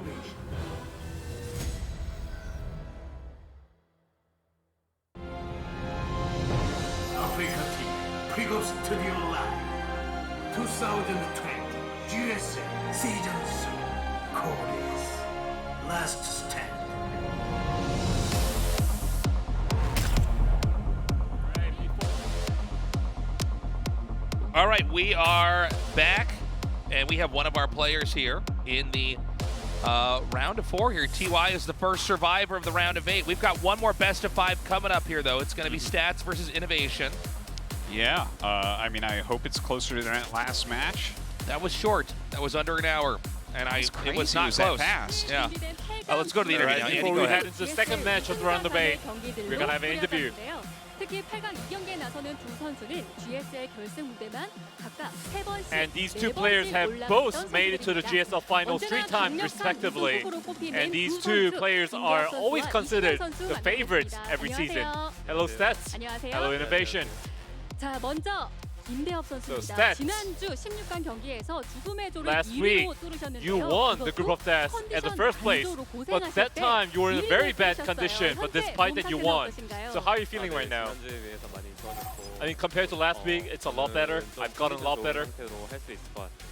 INnoVation. 아프리카 팀 픽업 스튜디오 라이브 2020 GSL 시즌 3 코리스 Last Stand. All right, we are back, and we have one of our players here in the round of 4 here. TY is the first survivor of the round of 8. We've got one more best of 5 coming up here, though. It's going to be Stats versus INnoVation. Yeah, I mean, I hope it's closer to that last match. That was short. That was under an hour, and it was not close. That fast. Yeah. Let's go to the interview now. Andy, Before go we ahead. head into the second match of the round of 8, we're gonna have an interview. 특히 8강 2경기에 나서는 두 선수는 GSL 결승 무대만 각각 3번씩 And these two players have both made it to the GSL finals 3 times respectively. And these two players are always considered the favorites every season. Hello Stats. Hello INnoVation. 자, 먼저 김대엽 선수입니다. 지난주 16강 경기에서 죽음의 조를 Last 2위로 week, 뚫으셨는데요. you won the group of stats at the first place, but that time you were in a very bad condition, but despite that you won. So how are you feeling right now? I mean, compared to last week, it's a lot better. I've gotten a lot better.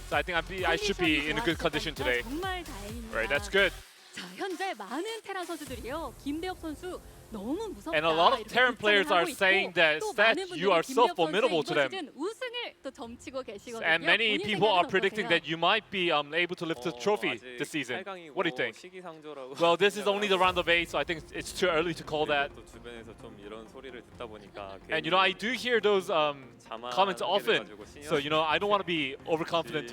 So I think I should be in a good condition today. 정말 다행입니다. Right, that's good. 자, 현재 많은 테란 선수들이요. 김대엽 선수 너무 무섭다. And a lot of 이렇게 Terran players are 극찬을 하고 saying 있고, that 또 Stats, 많은 you are 분들이 so 김대엽 formidable to 선수의 them. 이번 시즌 우승을 또 점치고 계시거든요. And many 본인 people are 생각은 predicting 어떠세요? that you might be able to lift the trophy this season. What do you think? Well, this is only the round of 8, so I think it's too early to call that. And you know, I do hear those comments often, so you know, I don't want to be overconfident.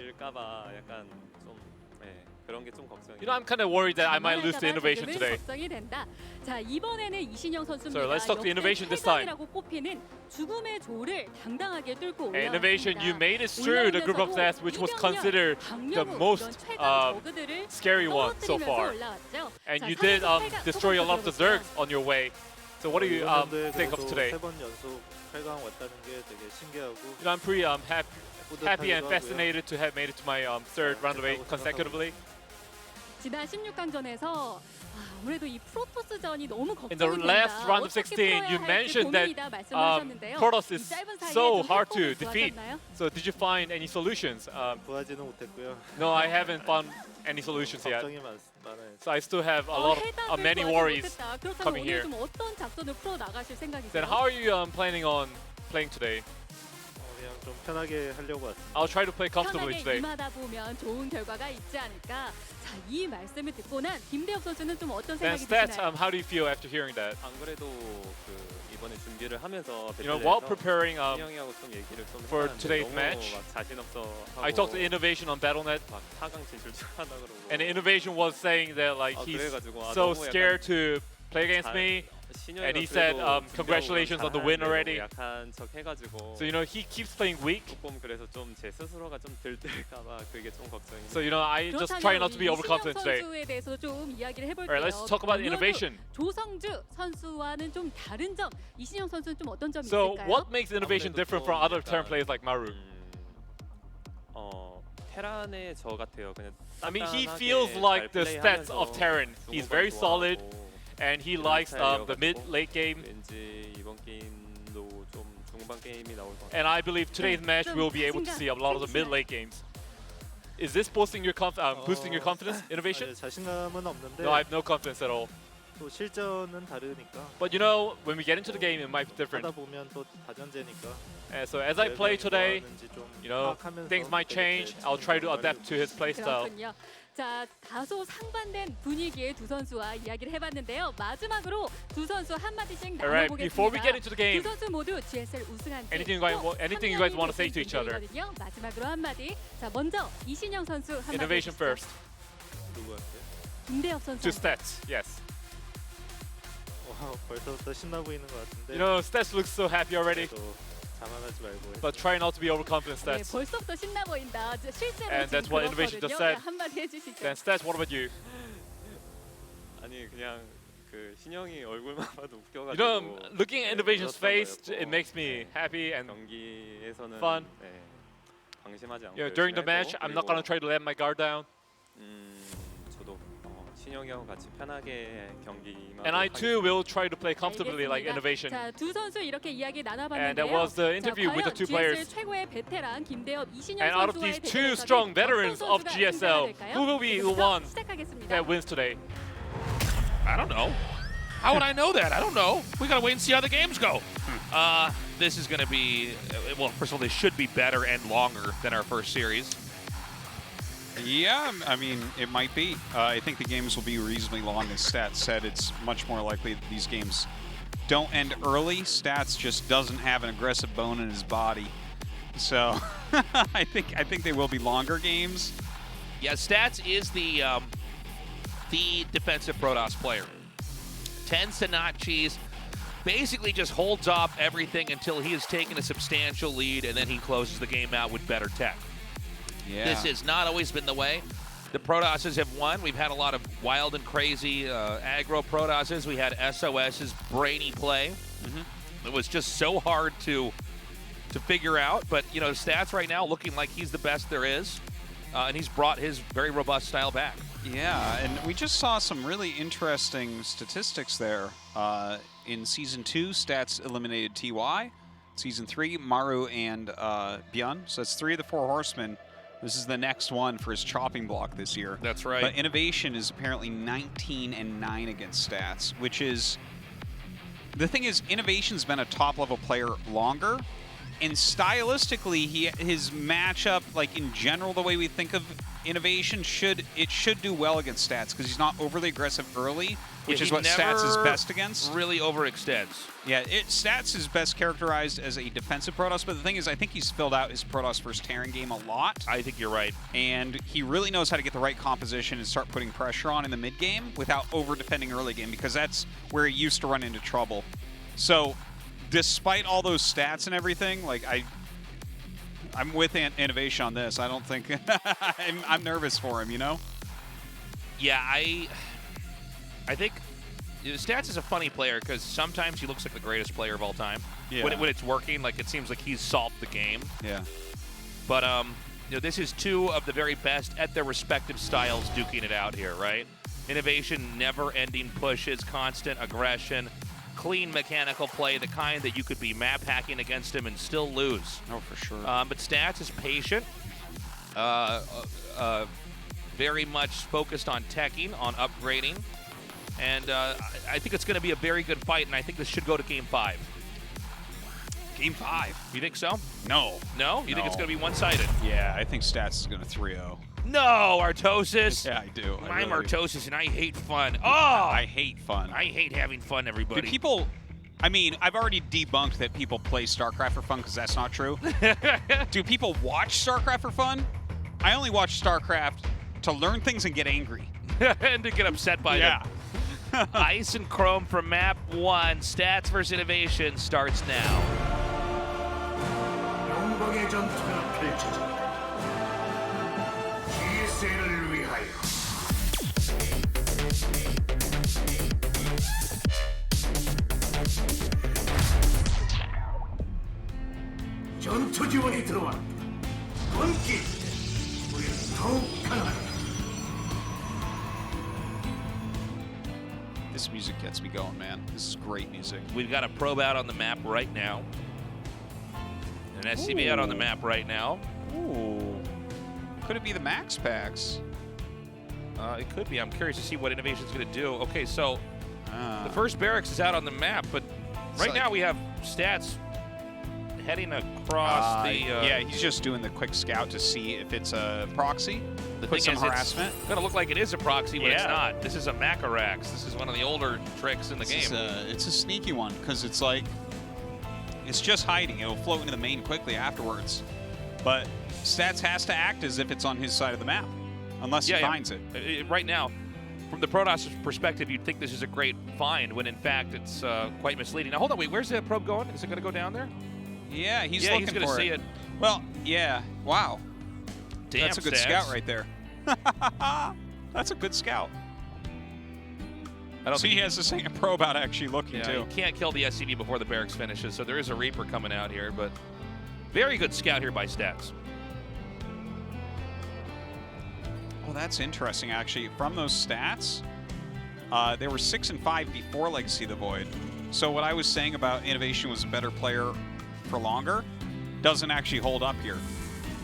You know, I'm kind of worried that I might lose to INnoVation today. 걱정이 된다. 자, 이번에는 이신영 선수입니다. So let's talk to INnoVation this time. 역대 최강이라고 꼽히는 죽음의 조를 당당하게 뚫고 And 올라왔습니다. INnoVation, you made it through the group of stats, which was considered the most scary one so far. And you did destroy a lot of the Zergs on your way. So what do you think of today? You know, I'm pretty happy and fascinated to have made it to my third round of 8 consecutively. 지난 16강전에서 아무래도 이 프로토스전이 너무 걱정이 In the last round of 16, you mentioned that Protoss is so hard to defeat. So did you find any solutions? No, I haven't found any solutions yet. So I still have a lot of many worries coming here. Then how are you planning on playing today? 좀 편하게 하려고 왔습니다. I'll try to play comfortably 편하게 today. 임하다 보면 좋은 결과가 있지 않을까. 자, 이 말씀을 듣고 난 김대엽 선수는 좀 어떤 Then 생각이 Stats, 드시나요? how do you feel after hearing that? 안 그래도 그 이번에 준비를 하면서 You know, while 배틀에서 preparing 신영이하고 좀 얘기를 좀 for 해봤는데 today's 너무 match, 막 자신 없어 하고 I talked to INnoVation on Battle.net, 막 4강 진출 축하한다 그러고 and INnoVation was saying that like he's 그래가지고 so 너무 scared to play against me. And he said, congratulations on the win already. 약한 척 해가지고 So you know, he keeps playing weak. 조금 그래서 좀 제 스스로가 좀 들뜰까봐 그게 좀 걱정이. So you know, I just try not to be overconfident today. 선수에 대해서 좀 이야기를 해볼게요. Alright, let's talk about INnoVation. 조성주 선수와는 좀 다른 점, 이신영 선수는 좀 어떤 점이 So 있을까요? what makes INnoVation different from other Terran players like Maru? 테란의 저 같아요. 그냥 I mean, he feels like the stats of Terran. He's very solid. And he likes the mid-late game. 왠지 이번 게임도 좀 중반 게임이 나올 것 같아요. And I believe today's match we'll be able to see a lot of the mid-late games. Is this boosting your confidence, INnoVation? 자신감은 없는데 No, I have no confidence at all. 또 실전은 다르니까. But you know, when we get into the game, it might be different. 하다 보면 또 다전제니까. And so as I play today, you know, things might change. I'll try to adapt to his playstyle. 그렇군요. 자, 다소 상반된 분위기의 두 선수와 이야기를 해봤는데요. 마지막으로 두 선수 한마디씩 Alright, before we get 나눠보겠습니다. into the game, 두 선수 모두 GSL 우승한 지 anything you guys want to say to each other? 마지막으로 한마디. 자, 먼저 이신영 선수 한마디 INnoVation 해주시죠. first. 누구한테? 김대엽 선수. To Stats, yes. 와, 벌써부터 신나 보이는 것 같은데. You know, Stats looks so happy already. 그래도 자만하지 말고. But try not to be overconfident, 네, Stats. 벌써부터 신나 보인다. 실제로 And that's 지금 what INnoVation just 그렇거든요. said. 네, 한마디 해주시죠. Then Stats, what about you? 아니 그냥 그 신영이 얼굴만 봐도 웃겨가지고. You know, looking at INnoVation's face, it makes me happy and 경기에서는 fun. 네, 방심하지 않고. you know, during the 열심히 match, 했고, I'm not gonna try to let my guard down. 저도 신영이하고 같이 편하게 경기만. And I too will try to play comfortably like 알겠습니다. INnoVation. 자, 두 선수 이렇게 이야기 나눠봤는데요. And that was the interview with the two players. 최고의 베테랑 김대엽, 이신영 And out of 선수와의 these two 대결에서는 strong 어떤 veterans of 선수가 GSL, 승자가 who will be the 될까요? one 시작하겠습니다. that wins today? I don't know. How would I know that? I don't know. We gotta wait and see how the games go. This is gonna be, well, first of all, they should be better and longer than our first series. Yeah, I mean, it might be. I think the games will be reasonably long. As Stats said, it's much more likely that these games don't end early. Stats just doesn't have an aggressive bone in his body. So I think they will be longer games. Yeah, Stats is the defensive Protoss player. Tends to not cheese. Basically just holds off everything until he has taken a substantial lead, and then he closes the game out with better tech. Yeah. This has not always been the way. The Protosses have won. We've had a lot of wild and crazy aggro Protosses. We had SOS's brainy play. It was just so hard to figure out. But, you know, Stats right now looking like he's the best there is. And he's brought his very robust style back. Yeah, and we just saw some really interesting statistics there. In Season 2, Stats eliminated TY. Season 3, Maru and Byun. So that's 3 of the 4 horsemen. This is the next one for his chopping block this year. That's right. But INnoVation is apparently 19-9 against Stats, which is... The thing is, INnoVation's been a top-level player longer, and stylistically, his matchup, like in general, the way we think of INnoVation, should do well against Stats, because he's not overly aggressive early, which is what Stats is best against. Really overextends. Yeah, Stats is best characterized as a defensive Protoss, but the thing is, I think he's filled out his Protoss versus Terran game a lot. I think you're right. And he really knows how to get the right composition and start putting pressure on in the mid game without over-defending early game, because that's where he used to run into trouble. So, despite all those stats and everything, like I'm with INnoVation on this. I don't think I'm nervous for him, you know? Yeah, I think Stats is a funny player because sometimes he looks like the greatest player of all time. Yeah. When it's working, like it seems like he's solved the game. Yeah. But you know, this is 2 of the very best at their respective styles duking it out here, right? INnoVation, never-ending pushes, constant aggression, clean mechanical play, the kind that you could be map hacking against him and still lose. Oh, for sure. But Stats is patient, very much focused on teching, on upgrading, and I think it's going to be a very good fight, and I think this should go to Game 5. Game 5? You think so? No. No? You think it's going to be one-sided? Yeah, I think Stats is going to 3-0. No, Artosis! Yeah, I do. I'm Artosis, and I hate fun. Oh! I hate fun. I hate having fun, everybody. Do people... I mean, I've already debunked that people play StarCraft for fun, because that's not true. Do people watch StarCraft for fun? I only watch StarCraft to learn things and get angry. And to get upset by them. Ice and Chrome from map 1. Stats versus INnoVation starts now. 영광의 전투가 펼쳐진다. GSL을 위하여. 전투 지원이 들어왔다. 함께 우리는 더욱 강하다. This music gets me going, man. This is great music. We've got a probe out on the map right now. An SCV out on the map right now. Ooh. Could it be the Max Packs? It could be. I'm curious to see what INnoVation's going to do. Okay, so the first barracks is out on the map, but right now we have Stats heading across the... yeah, he's just doing the quick scout to see if it's a proxy. Put some harassment. It's going to look like it is a proxy, but it's not. This is a Macarax. This is one of the older tricks in the game. It's a sneaky one, because it's like... It's just hiding. It'll float into the main quickly afterwards. But Stats has to act as if it's on his side of the map, unless he finds it. Right now, from the Protoss perspective, you'd think this is a great find, when in fact it's quite misleading. Now, hold on, wait, where's the probe going? Is it going to go down there? Yeah, he's looking going to for see it. Well, yeah, wow. Damn, that's a good Stats. scout right there. That's a good scout. I don't think he has the same probe out actually looking, too. You can't kill the SCV before the barracks finishes, so there is a Reaper coming out here, but very good scout here by Stats. Well, that's interesting, actually. From those stats, they were 6 and 5 before Legacy of the Void. So what I was saying about INnoVation was a better player for longer doesn't actually hold up here,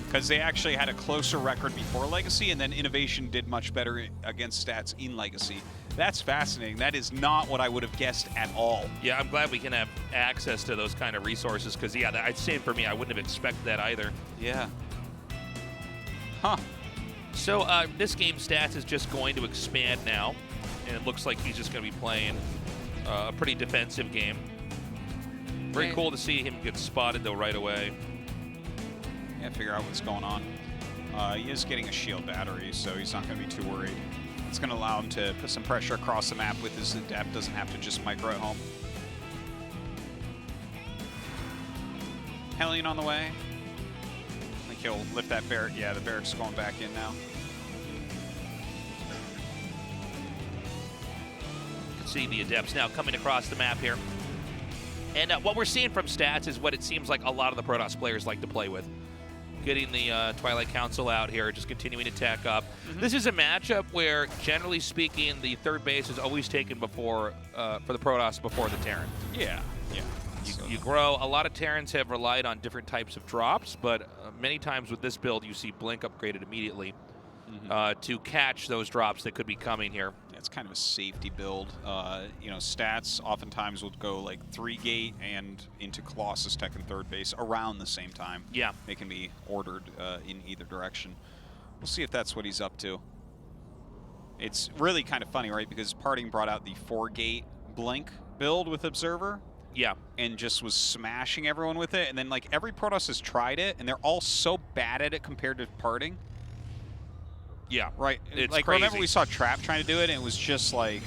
because they actually had a closer record before Legacy, and then INnoVation did much better against stats in Legacy. That's fascinating. That is not what I would have guessed at all. Yeah, I'm glad we can have access to those kind of resources, because, yeah, I'd say for me, I wouldn't have expected that either. Yeah. Huh. So this game stats is just going to expand now, and it looks like he's just going to be playing a pretty defensive game. Very cool to see him get spotted, though, right away. Yeah, figure out what's going on. He is getting a shield battery, so he's not going to be too worried. It's going to allow him to put some pressure across the map with his adept. Doesn't have to just micro at home. Hellion on the way. I think he'll lift that barrack. Yeah, the barrack's going back in now. You can see the adepts now coming across the map here. And what we're seeing from stats is what it seems like a lot of the Protoss players like to play with. Getting the Twilight Council out here, just continuing to tack up. This is a matchup where, generally speaking, the third base is always taken before for the Protoss before the Terran. Yeah, yeah. You grow. A lot of Terrans have relied on different types of drops, but many times with this build, you see Blink upgraded immediately to catch those drops that could be coming here. It's kind of a safety build. You know, stats oftentimes will go like 3-gate and into Colossus Tech and third base around the same time. Yeah. They can be ordered in either direction. We'll see if that's what he's up to. It's really kind of funny, right? Because Parting brought out the 4-gate Blink build with Observer. Yeah. And just was smashing everyone with it. And then, like, every Protoss has tried it, and they're all so bad at it compared to Parting. Yeah. Right. It's like, crazy. remember we saw Trap trying to do it, and it was just like...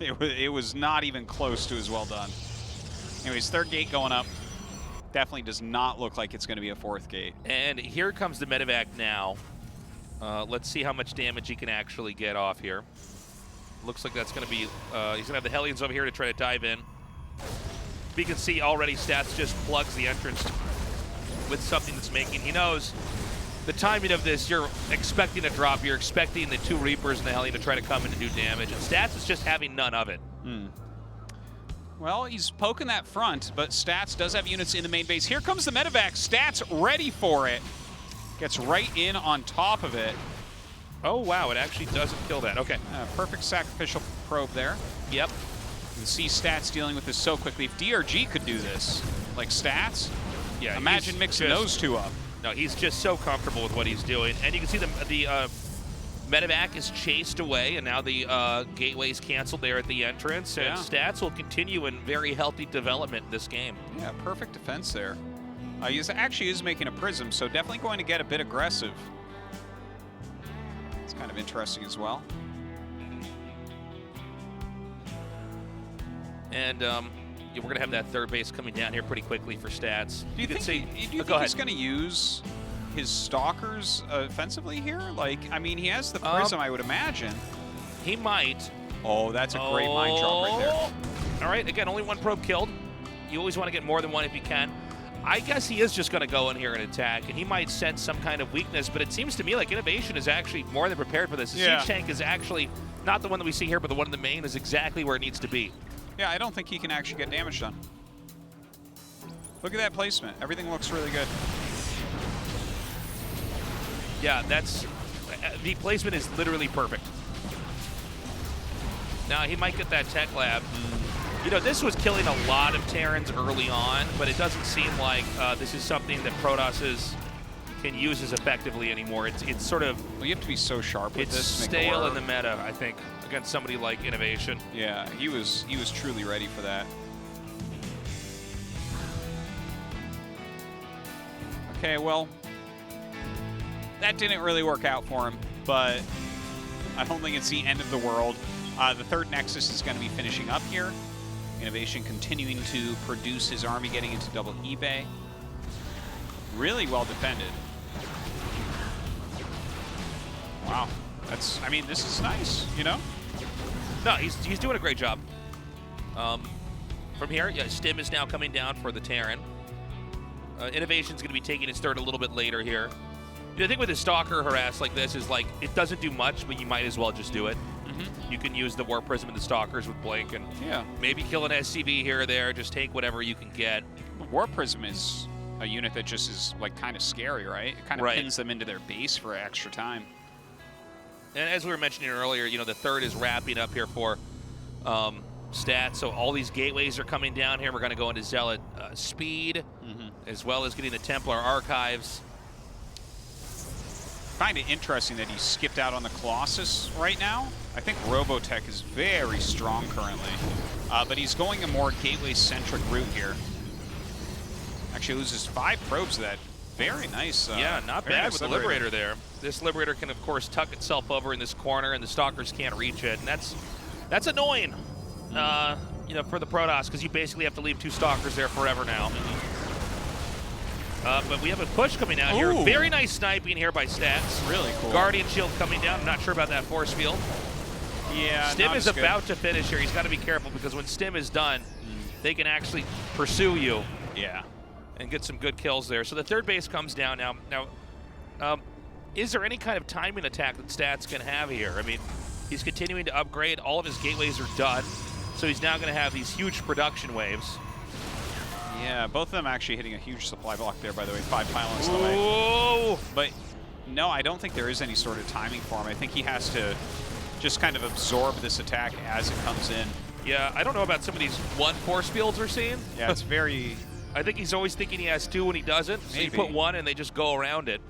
it was not even close to as well done. Anyways, third gate going up. Definitely does not look like it's going to be a fourth gate. And here comes the medevac now. Let's see how much damage he can actually get off here. Looks like that's going to be... he's going to have the Hellions over here to try to dive in. You can see already Stats just plugs the entrance with something that's making... He knows the timing of this, you're expecting a drop. You're expecting the 2 Reapers and the Hellion to try to come in and do damage. And Stats is just having none of it. Well, he's poking that front, but Stats does have units in the main base. Here comes the medevac. Stats ready for it. Gets right in on top of it. Oh, wow, it actually doesn't kill that. Okay. Perfect sacrificial probe there. Yep. You can see Stats dealing with this so quickly. If DRG could do this, like Stats, yeah, imagine mixing those two up. No, he's just so comfortable with what he's doing. And you can see the medevac is chased away, and now the gateway's canceled there at the entrance. And Stats will continue in very healthy development in this game. Yeah, perfect defense there. He actually is making a Prism, so definitely going to get a bit aggressive. It's kind of interesting as well. And we're going to have that third base coming down here pretty quickly for Stats. Do you think he's going to use his Stalkers offensively here? Like, I mean, he has the Prism, I would imagine. He might. Oh, that's a great mind drop right there. All right, again, only 1 probe killed. You always want to get more than 1 if you can. I guess he is just going to go in here and attack, and he might sense some kind of weakness, but it seems to me like INnoVation is actually more than prepared for this. The Siege Tank is actually not the one that we see here, but the one in the main is exactly where it needs to be. Yeah, I don't think he can actually get damage done. Look at that placement. Everything looks really good. Yeah, the placement is literally perfect. Now, he might get that tech lab. You know, this was killing a lot of Terrans early on, but it doesn't seem like this is something that Protoss can use as effectively anymore. It's sort of... Well, you have to be so sharp with this. It's stale in the meta, I think, against somebody like INnoVation. Yeah, he was truly ready for that. Okay, well, that didn't really work out for him, but I don't think it's the end of the world. The third Nexus is going to be finishing up here. INnoVation continuing to produce his army, getting into double eBay. Really well defended. Wow. I mean, this is nice, you know? No, he's doing a great job. From here, yeah, Stim is now coming down for the Terran. INnoVation's going to be taking its third a little bit later here. The thing with a Stalker harass like this is, like, it doesn't do much, but you might as well just do it. You can use the Warp Prism and the Stalkers with Blink and maybe kill an SCV here or there. Just take whatever you can get. Warp Prism is a unit that just is, like, kind of scary, right? It kind of pins them into their base for extra time. And as we were mentioning earlier, you know, the third is wrapping up here for stats. So all these gateways are coming down here. We're going to go into Zealot speed, as well as getting the Templar archives. Find it interesting that he skipped out on the Colossus right now. I think Robotech is very strong currently, but he's going a more gateway-centric route here. Actually loses 5 probes to that. Very nice. Yeah, not bad with the Liberator there. This Liberator can, of course, tuck itself over in this corner, and the Stalkers can't reach it, and that's annoying, you know, for the Protoss, because you basically have to leave 2 Stalkers there forever now. But we have a push coming out here. Very nice sniping here by Stats. Really cool. Guardian Shield coming down. I'm not sure about that force field. Yeah, Stim is about to finish here. He's got to be careful because when Stim is done, they can actually pursue you. Yeah. And get some good kills there. So the third base comes down now. Now, is there any kind of timing attack that Stats can have here? I mean, he's continuing to upgrade. All of his gateways are done. So he's now going to have these huge production waves. Yeah, both of them actually hitting a huge supply block there, by the way. 5 pylons away. But no, I don't think there is any sort of timing for him. I think he has to just kind of absorb this attack as it comes in. Yeah, I don't know about some of these 1 force fields we're seeing. Yeah, it's very... I think he's always thinking he has 2 when he doesn't. So you put 1 and they just go around it.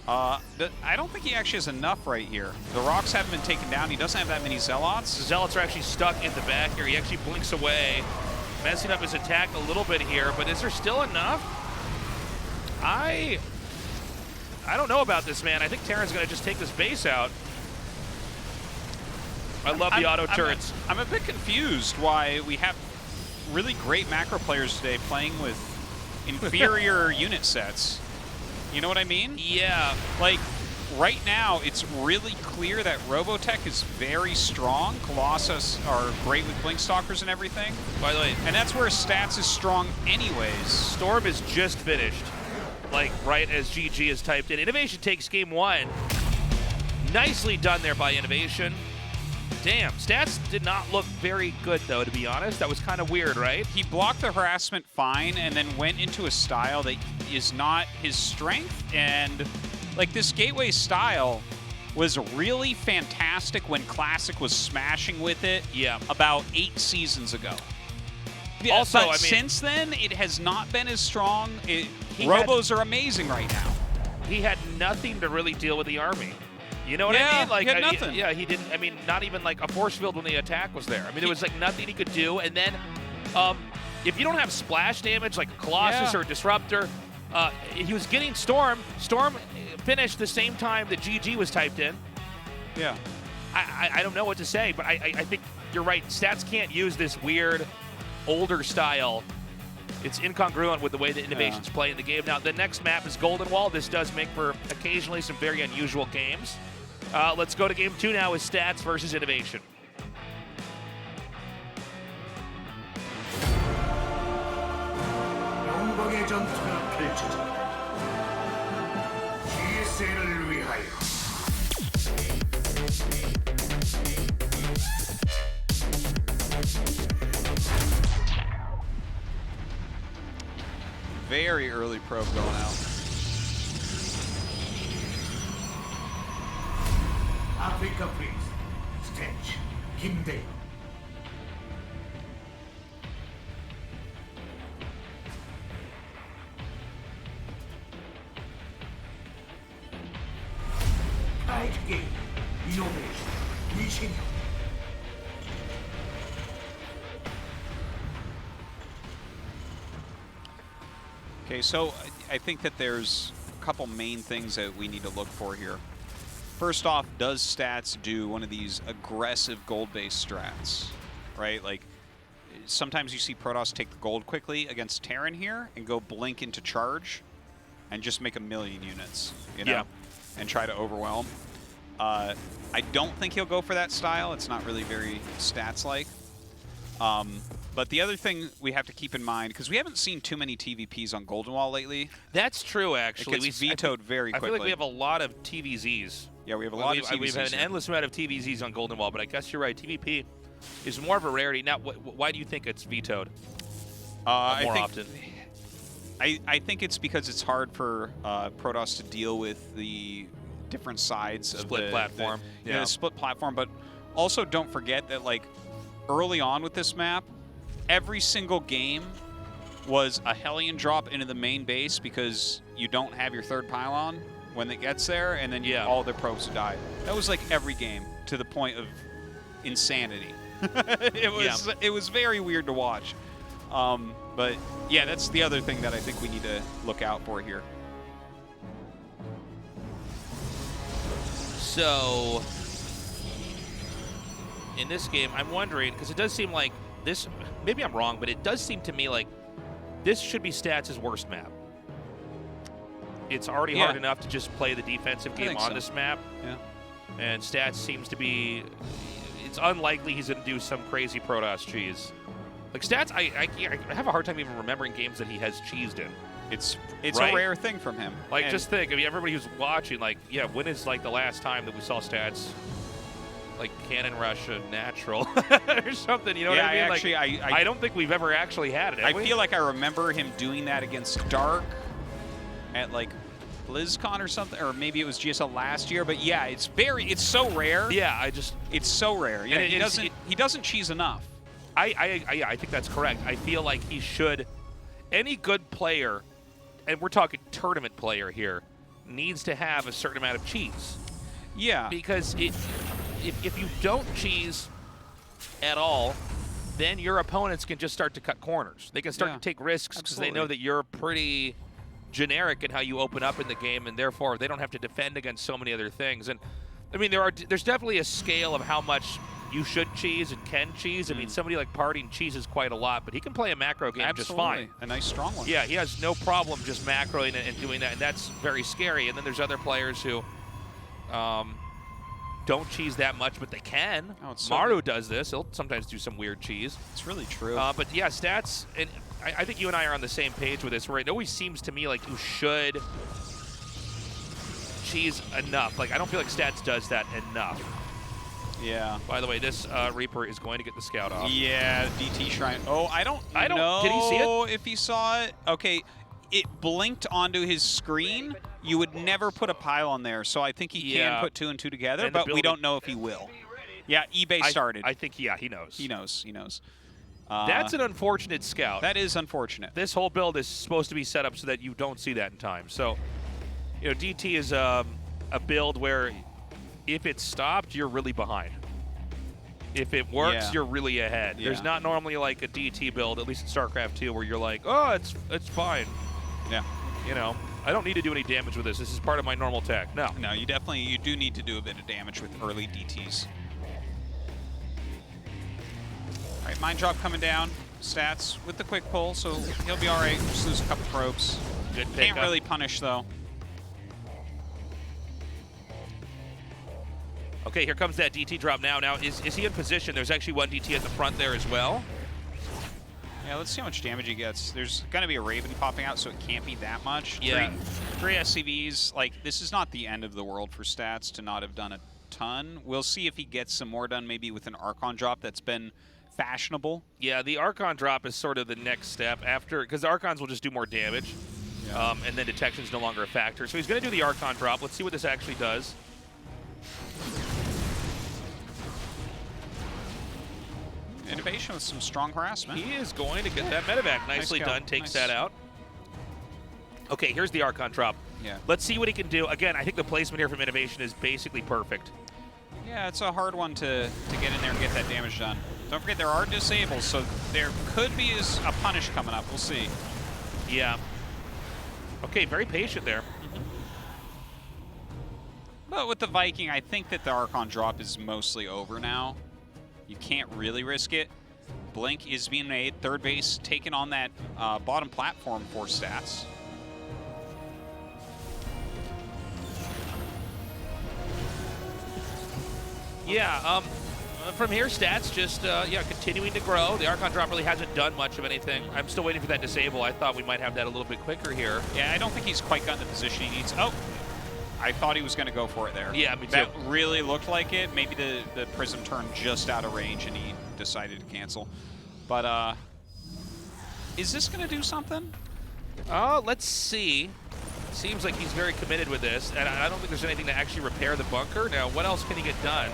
I don't think he actually has enough right here. The rocks haven't been taken down. He doesn't have that many Zealots. The Zealots are actually stuck in the back here. He actually blinks away, messing up his attack a little bit here, but is there still enough? I don't know about this, man. I think Terran's going to just take this base out. I love the auto turrets. I'm a bit confused why we have really great macro players today playing with inferior unit sets. You know what I mean? Yeah. Like, right now, it's really clear that Robotech is very strong. Colossus are great with Blink Stalkers and everything. By the way, and that's where Stats is strong anyways. Storm is just finished, like right as GG is typed in. INnoVation takes game 1. Nicely done there by INnoVation. Damn, Stats did not look very good, though, to be honest. That was kind of weird, right? He blocked the harassment fine and then went into a style that is not his strength. And, like, this gateway style was really fantastic when Classic was smashing with it about 8 seasons ago. Also, but I mean, since then, it has not been as strong. Robos are amazing right now. He had nothing to really deal with the army. You know what I mean? Like, he had nothing. Yeah, he didn't. I mean, not even like a force field when the attack was there. I mean, there was like nothing he could do. And then, if you don't have splash damage like a Colossus or a Disruptor, he was getting Storm. Storm finished the same time that GG was typed in. Yeah. I don't know what to say, but I think you're right. Stats can't use this weird, older style. It's incongruent with the way that INnoVation's playing the game. Now, the next map is Golden Wall. This does make for occasionally some very unusual games. Let's go to game 2 now with Stats versus INnoVation. 영광의 전투가 펼쳐진다. GSL을 위하여. Very early probe going out. 아프리카 프린스, 스탠치, 김대영. 타이즈 게임, 이노베이션, 이신영. Okay, so I think that there's a couple main things that we need to look for here. First off, does Stats do one of these aggressive gold-based strats, right? Like, sometimes you see Protoss take the gold quickly against Terran here and go blink into charge and just make 1,000,000 units, you know, and try to overwhelm. I don't think he'll go for that style. It's not really very Stats-like. But the other thing we have to keep in mind, because we haven't seen too many TVPs on Golden Wall lately. That's true, actually. It gets vetoed very quickly. I feel like we have a lot of TVZs. Yeah, we have a lot of TVZs. We've had an endless amount of TVZs on Golden Wall, but I guess you're right. TVP is more of a rarity. Now, why do you think it's vetoed more often? I think it's because it's hard for Protoss to deal with the different sides of the platform. The split platform. But also don't forget that, like, early on with this map, every single game was a Hellion drop into the main base because you don't have your third pylon when it gets there, and then all the probes die. That was like every game, to the point of insanity. It was very weird to watch. But yeah, that's the other thing that I think we need to look out for here. So in this game, I'm wondering, because it does seem like this, maybe I'm wrong, but it does seem to me like this should be Stats' worst map. It's already hard enough to just play the defensive game on this map. Yeah. And Stats seems to be, it's unlikely he's going to do some crazy Protoss cheese. Like Stats, I have a hard time even remembering games that he has cheesed in. It's right? a rare thing from him. Like, just think, I mean, everybody who's watching, like, yeah, when is like the last time that we saw Stats like Cannon Rush a natural or something? You know what I mean? Actually, like, I don't think we've ever actually had it. I feel like I remember him doing that against Dark at like BlizzCon or something, or maybe it was GSL last year. But yeah, it's so rare. Yeah, it's so rare. Yeah, he doesn't cheese enough. I think that's correct. I feel like he should. Any good player, and we're talking tournament player here, needs to have a certain amount of cheese. Yeah. Because if you don't cheese at all, then your opponents can just start to cut corners. They can start to take risks because they know that you're pretty generic in how you open up in the game, and therefore they don't have to defend against so many other things. And I mean, there's definitely a scale of how much you should cheese and can cheese. I mean, somebody like Parting cheeses quite a lot, but he can play a macro game just fine. A nice strong one. Yeah, he has no problem just macroing and doing that, and that's very scary. And then there's other players who don't cheese that much, but they can. Oh, it's so Maru good. does this. He'll sometimes do some weird cheese. It's really true. But yeah, Stats, and I think you and I are on the same page with this, where it always seems to me like you should cheese enough. Like, I don't feel like Stats does that enough. Yeah. By the way, this Reaper is going to get the scout off. Yeah, DT Shrine. Oh, I don't know Did he see it? if he saw it. Okay, it blinked onto his screen. You would never put a pylon there, so I think he can put 2 and 2 together, and but we don't know if he will. Yeah, eBay started. I think, yeah, he knows. He knows. That's an unfortunate scout. That is unfortunate. This whole build is supposed to be set up so that you don't see that in time. So, you know, DT is a build where if it's stopped, you're really behind. If it works, you're really ahead. Yeah. There's not normally like a DT build, at least in StarCraft 2, where you're like, oh, it's fine. Yeah. You know, I don't need to do any damage with this. This is part of my normal tech. No. No, you do need to do a bit of damage with early DTs. All right, Mind Drop coming down. Stats with the quick pull, so he'll be all right. Just lose a couple probes. Good pick. Can't really punish, though. Okay, here comes that DT drop now. Now, is he in position? There's actually one DT at the front there as well. Yeah, let's see how much damage he gets. There's going to be a Raven popping out, so it can't be that much. Yeah. Three SCVs. Like, this is not the end of the world for Stats to not have done a ton. We'll see if he gets some more done, maybe with an Archon drop that's been fashionable. Yeah, the Archon drop is sort of the next step after, because the Archons will just do more damage, and then detection's no longer a factor. So he's going to do the Archon drop. Let's see what this actually does. INnoVation with some strong harassment. He is going to get that medevac. Nicely done. Takes that out. Okay, here's the Archon drop. Yeah. Let's see what he can do. Again, I think the placement here from INnoVation is basically perfect. Yeah, it's a hard one to get in there and get that damage done. Don't forget, there are disables, so there could be a punish coming up. We'll see. Yeah. Okay, very patient there. But with the Viking, I think that the Archon drop is mostly over now. You can't really risk it. Blink is being made. Third base taking on that bottom platform for Stats. Yeah, From here, stats just, yeah, continuing to grow. The Archon drop really hasn't done much of anything. I'm still waiting for that disable. I thought we might have that a little bit quicker here. Yeah, I don't think he's quite gotten the position he needs. Oh, I thought he was going to go for it there. Yeah, me too. That really looked like it. Maybe the Prism turned just out of range and he decided to cancel. But, is this going to do something? Let's see. Seems like he's very committed with this, and I don't think there's anything to actually repair the bunker. Now, what else can he get done?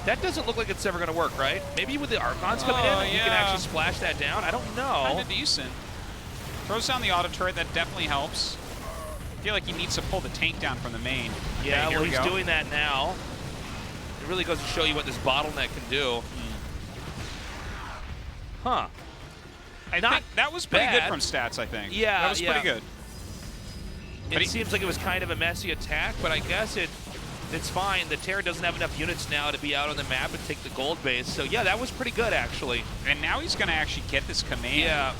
That doesn't look like it's ever going to work, right? Maybe with the Archons coming in, he can actually splash that down. I don't know. Kind of decent. Throws down the auto turret. That definitely helps. I feel like he needs to pull the tank down from the main. Yeah, okay, well, he's doing that now. It really goes to show you what this bottleneck can do. Huh. I think that was pretty good from stats, I think. Yeah, that was pretty good. It seems like it was kind of a messy attack, but I guess it's fine. The Terror doesn't have enough units now to be out on the map and take the gold base. So yeah, that was pretty good actually. And now he's going to actually get this command. Yeah.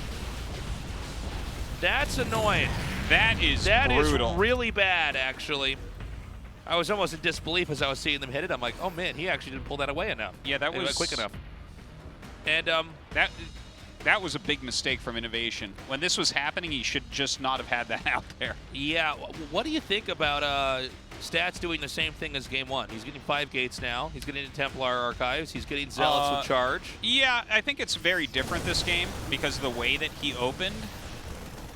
That's annoying. That is brutal. Is really bad actually. I was almost in disbelief as I was seeing them hit it. I'm like, oh man, he actually didn't pull that away enough. Yeah, that was quick enough. And that was a big mistake from INnoVation. When this was happening, he should just not have had that out there. Yeah, what do you think about Stats doing the same thing as Game 1? He's getting 5 gates now. He's getting Templar Archives. He's getting Zealots with Charge. Yeah, I think it's very different this game because of the way that he opened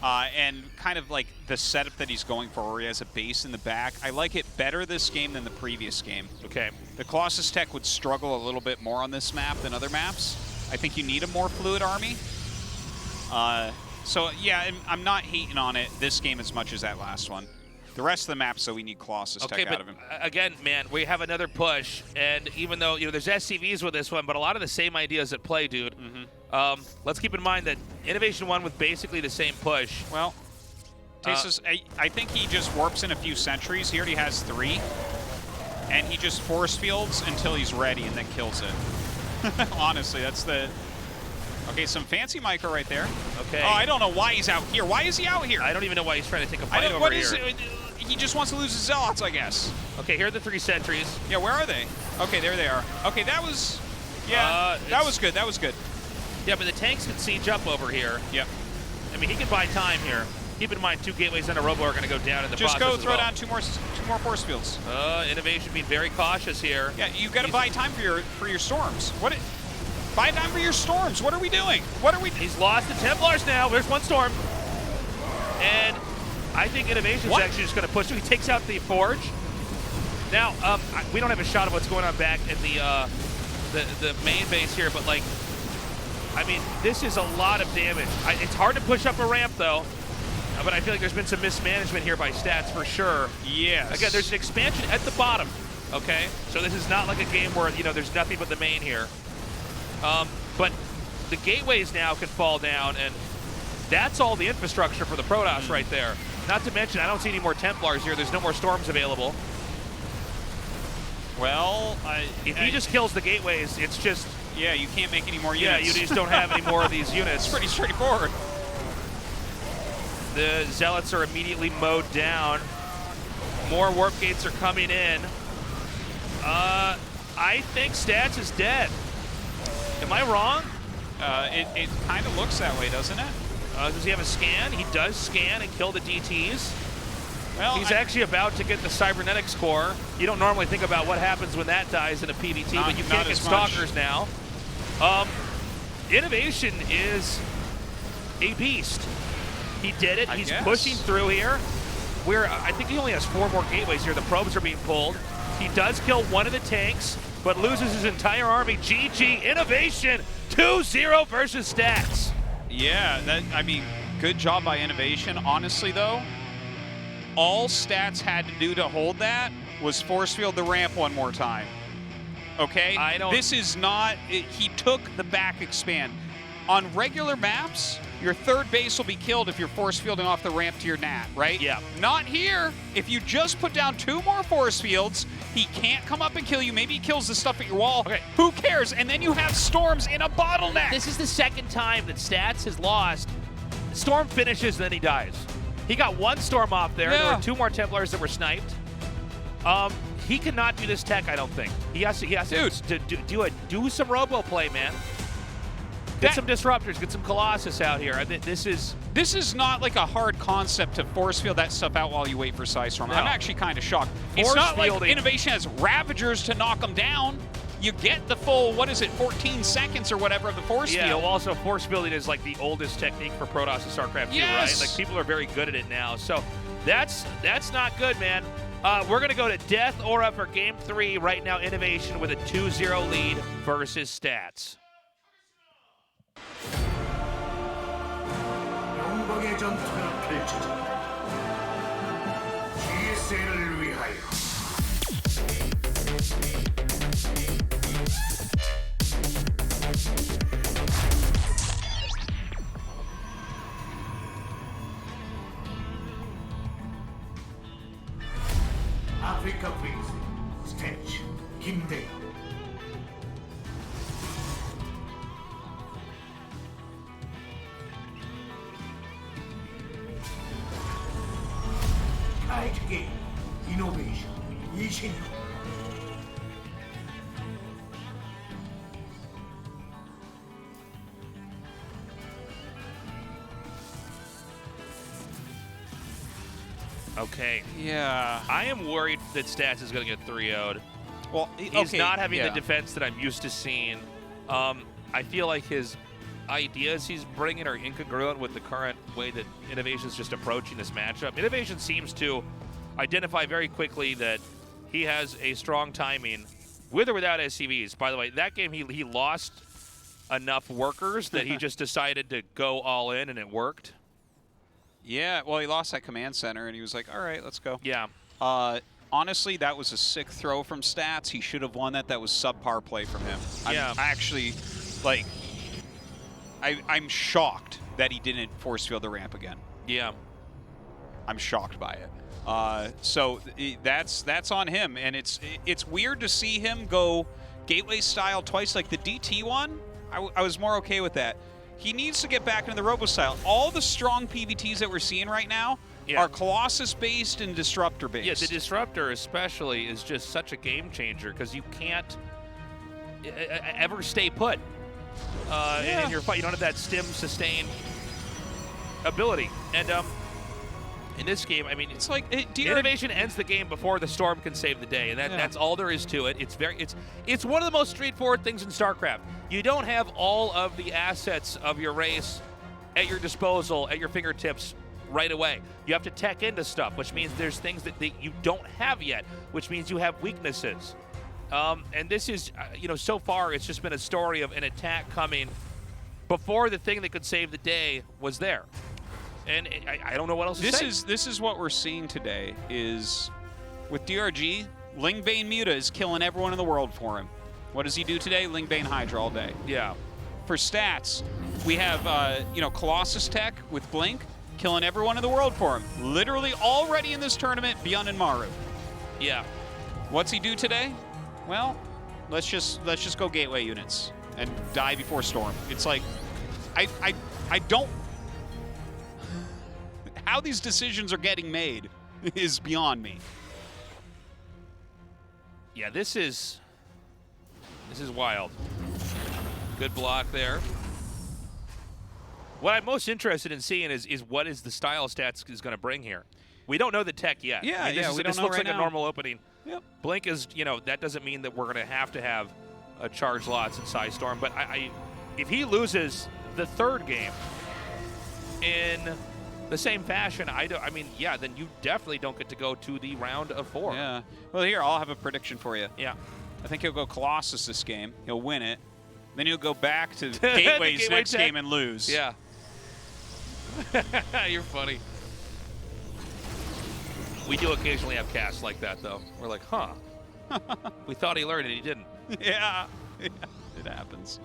and kind of like the setup that he's going for where he has a base in the back. I like it better this game than the previous game. Okay. The Colossus tech would struggle a little bit more on this map than other maps. I think you need a more fluid army. So yeah, I'm not hating on it this game as much as that last one. The rest of the map, so we need Colossus tech out of him. Again, man, we have another push, and even though there's SCVs with this one, but a lot of the same ideas at play, dude. Let's keep in mind that INnoVation won with basically the same push. Well, I think he just warps in a few sentries. He already has 3, and he just force fields until he's ready and then kills it. Honestly, that's the... Okay, some fancy micro right there. Okay. Oh, I don't know why he's out here. Why is he out here? I don't even know why he's trying to take a fight over here. He just wants to lose his Zealots, I guess. Okay, here are the 3 sentries. Yeah, where are they? Okay, there they are. Okay, that was... Yeah, that was good. That was good. Yeah, but the tanks can siege up over here. Yep. I mean, he can buy time here. Keep in mind, 2 gateways and a robo are going to go down in the process. Just go throw down two more force fields. INnoVation being very cautious here. Yeah, you got to buy time for your storms. Buy time for your storms. What are we doing? He's lost the Templars now. There's 1 storm. And I think INnoVation's actually just going to push through. He takes out the Forge. Now, we don't have a shot of what's going on back in the main base here, but like, I mean, this is a lot of damage. It's hard to push up a ramp though, but I feel like there's been some mismanagement here by Stats for sure. Yes. Again, there's an expansion at the bottom, okay? So this is not like a game where, there's nothing but the main here. But the gateways now can fall down, and that's all the infrastructure for the Protoss right there. Not to mention, I don't see any more Templars here. There's no more storms available. Well, if he just kills the gateways, it's just... Yeah, you can't make any more units. Yeah, you just don't have any more of these units. It's pretty straightforward. The Zealots are immediately mowed down. More warp gates are coming in. I think Stats is dead. Am I wrong? It kind of looks that way, doesn't it? Does he have a scan? He does scan and kill the DTs. Well, he's actually about to get the Cybernetics core. You don't normally think about what happens when that dies in a PvT, but you can't get Stalkers now. INnoVation is a beast. He did it. He's pushing through here. I think he only has 4 more gateways here. The probes are being pulled. He does kill 1 of the tanks, but loses his entire army. GG, INnoVation, 2-0 versus Stats. Yeah, I mean, good job by INnoVation. Honestly, though, all Stats had to do to hold that was force field the ramp 1 more time. Okay? This is not... he took the back expand. On regular maps, your 3rd base will be killed if you're force fielding off the ramp to your NAT, right? Yeah. Not here. If you just put down 2 more force fields, he can't come up and kill you. Maybe he kills the stuff at your wall. Okay. Who cares? And then you have storms in a bottleneck. This is the 2nd time that Stats has lost. Storm finishes, then he dies. He got 1 storm off there. Yeah. There were 2 more Templars that were sniped. he cannot do this tech, I don't think. He has to do some robo play, man. Get some disruptors, get some Colossus out here. I think this is not like a hard concept to force field that stuff out while you wait for Psystorm. No. I'm actually kind of shocked. It's not like INnoVation has Ravagers to knock them down. You get the full, 14 seconds or whatever of the force field. Yeah, well, also force fielding is like the oldest technique for Protoss and StarCraft 2, right? Like people are very good at it now. So that's not good, man. We're going to go to Death Aura for Game 3 right now. INnoVation with a 2-0 lead versus Stats. 영광의 전투가 펼쳐진다. GSL을 위하여. 아프리카 프린스, 스태치, 김대희. 타이트 게임, 이노베이션, 이신영. Okay. Yeah. I am worried that Stats is going to get 3-0'd. Well, He's not having the defense that I'm used to seeing. I feel like his ideas he's bringing are incongruent with the current way that INnoVation is just approaching this matchup. INnoVation seems to identify very quickly that he has a strong timing with or without SCVs. By the way, that game he lost enough workers that he just decided to go all in, and it worked. Yeah, well, he lost that command center, and he was like, all right, let's go. Yeah. Honestly, that was a sick throw from Stats. He should have won that. That was subpar play from him. Yeah. I'm actually, like, I'm shocked that he didn't force field the ramp again. Yeah. I'm shocked by it. So that's on him, and it's weird to see him go gateway style twice. Like the DT one, I was more okay with that. He needs to get back into the robo style. All the strong PVTs that we're seeing right now are Colossus based and Disruptor based. Yeah, the Disruptor especially is just such a game changer because you can't ever stay put in your fight. You don't have that stim sustain ability. And in this game, I mean, it's like INnoVation ends the game before the Storm can save the day, and that's all there is to it. It's one of the most straightforward things in StarCraft. You don't have all of the assets of your race at your disposal, at your fingertips right away. You have to tech into stuff, which means there's things that you don't have yet, which means you have weaknesses. And this is, so far it's just been a story of an attack coming before the thing that could save the day was there. And I don't know what else to say. This is what we're seeing today is with DRG, Lingbane Muta is killing everyone in the world for him. What does he do today? Lingbane Hydra all day. Yeah. For Stats, we have Colossus Tech with Blink killing everyone in the world for him. Literally already in this tournament, Byun and Maru. Yeah. What's he do today? Well, let's just go gateway units and die before Storm. It's like I don't. How these decisions are getting made is beyond me. Yeah, this is wild. Good block there. What I'm most interested in seeing is what is the style Stats is going to bring here. We don't know the tech yet. Yeah, this looks like a normal opening. Yep. Blink is, that doesn't mean that we're going to have a charge lots in Psystorm, but if he loses the third game in the same fashion, then you definitely don't get to go to the round of 4. Yeah. Well, here, I'll have a prediction for you. Yeah. I think he'll go Colossus this game. He'll win it. Then he'll go back to Gateways Gateway next tech. game and lose. Yeah. You're funny. We do occasionally have casts like that, though. We're like, huh. We thought he learned it, he didn't. Yeah. It happens.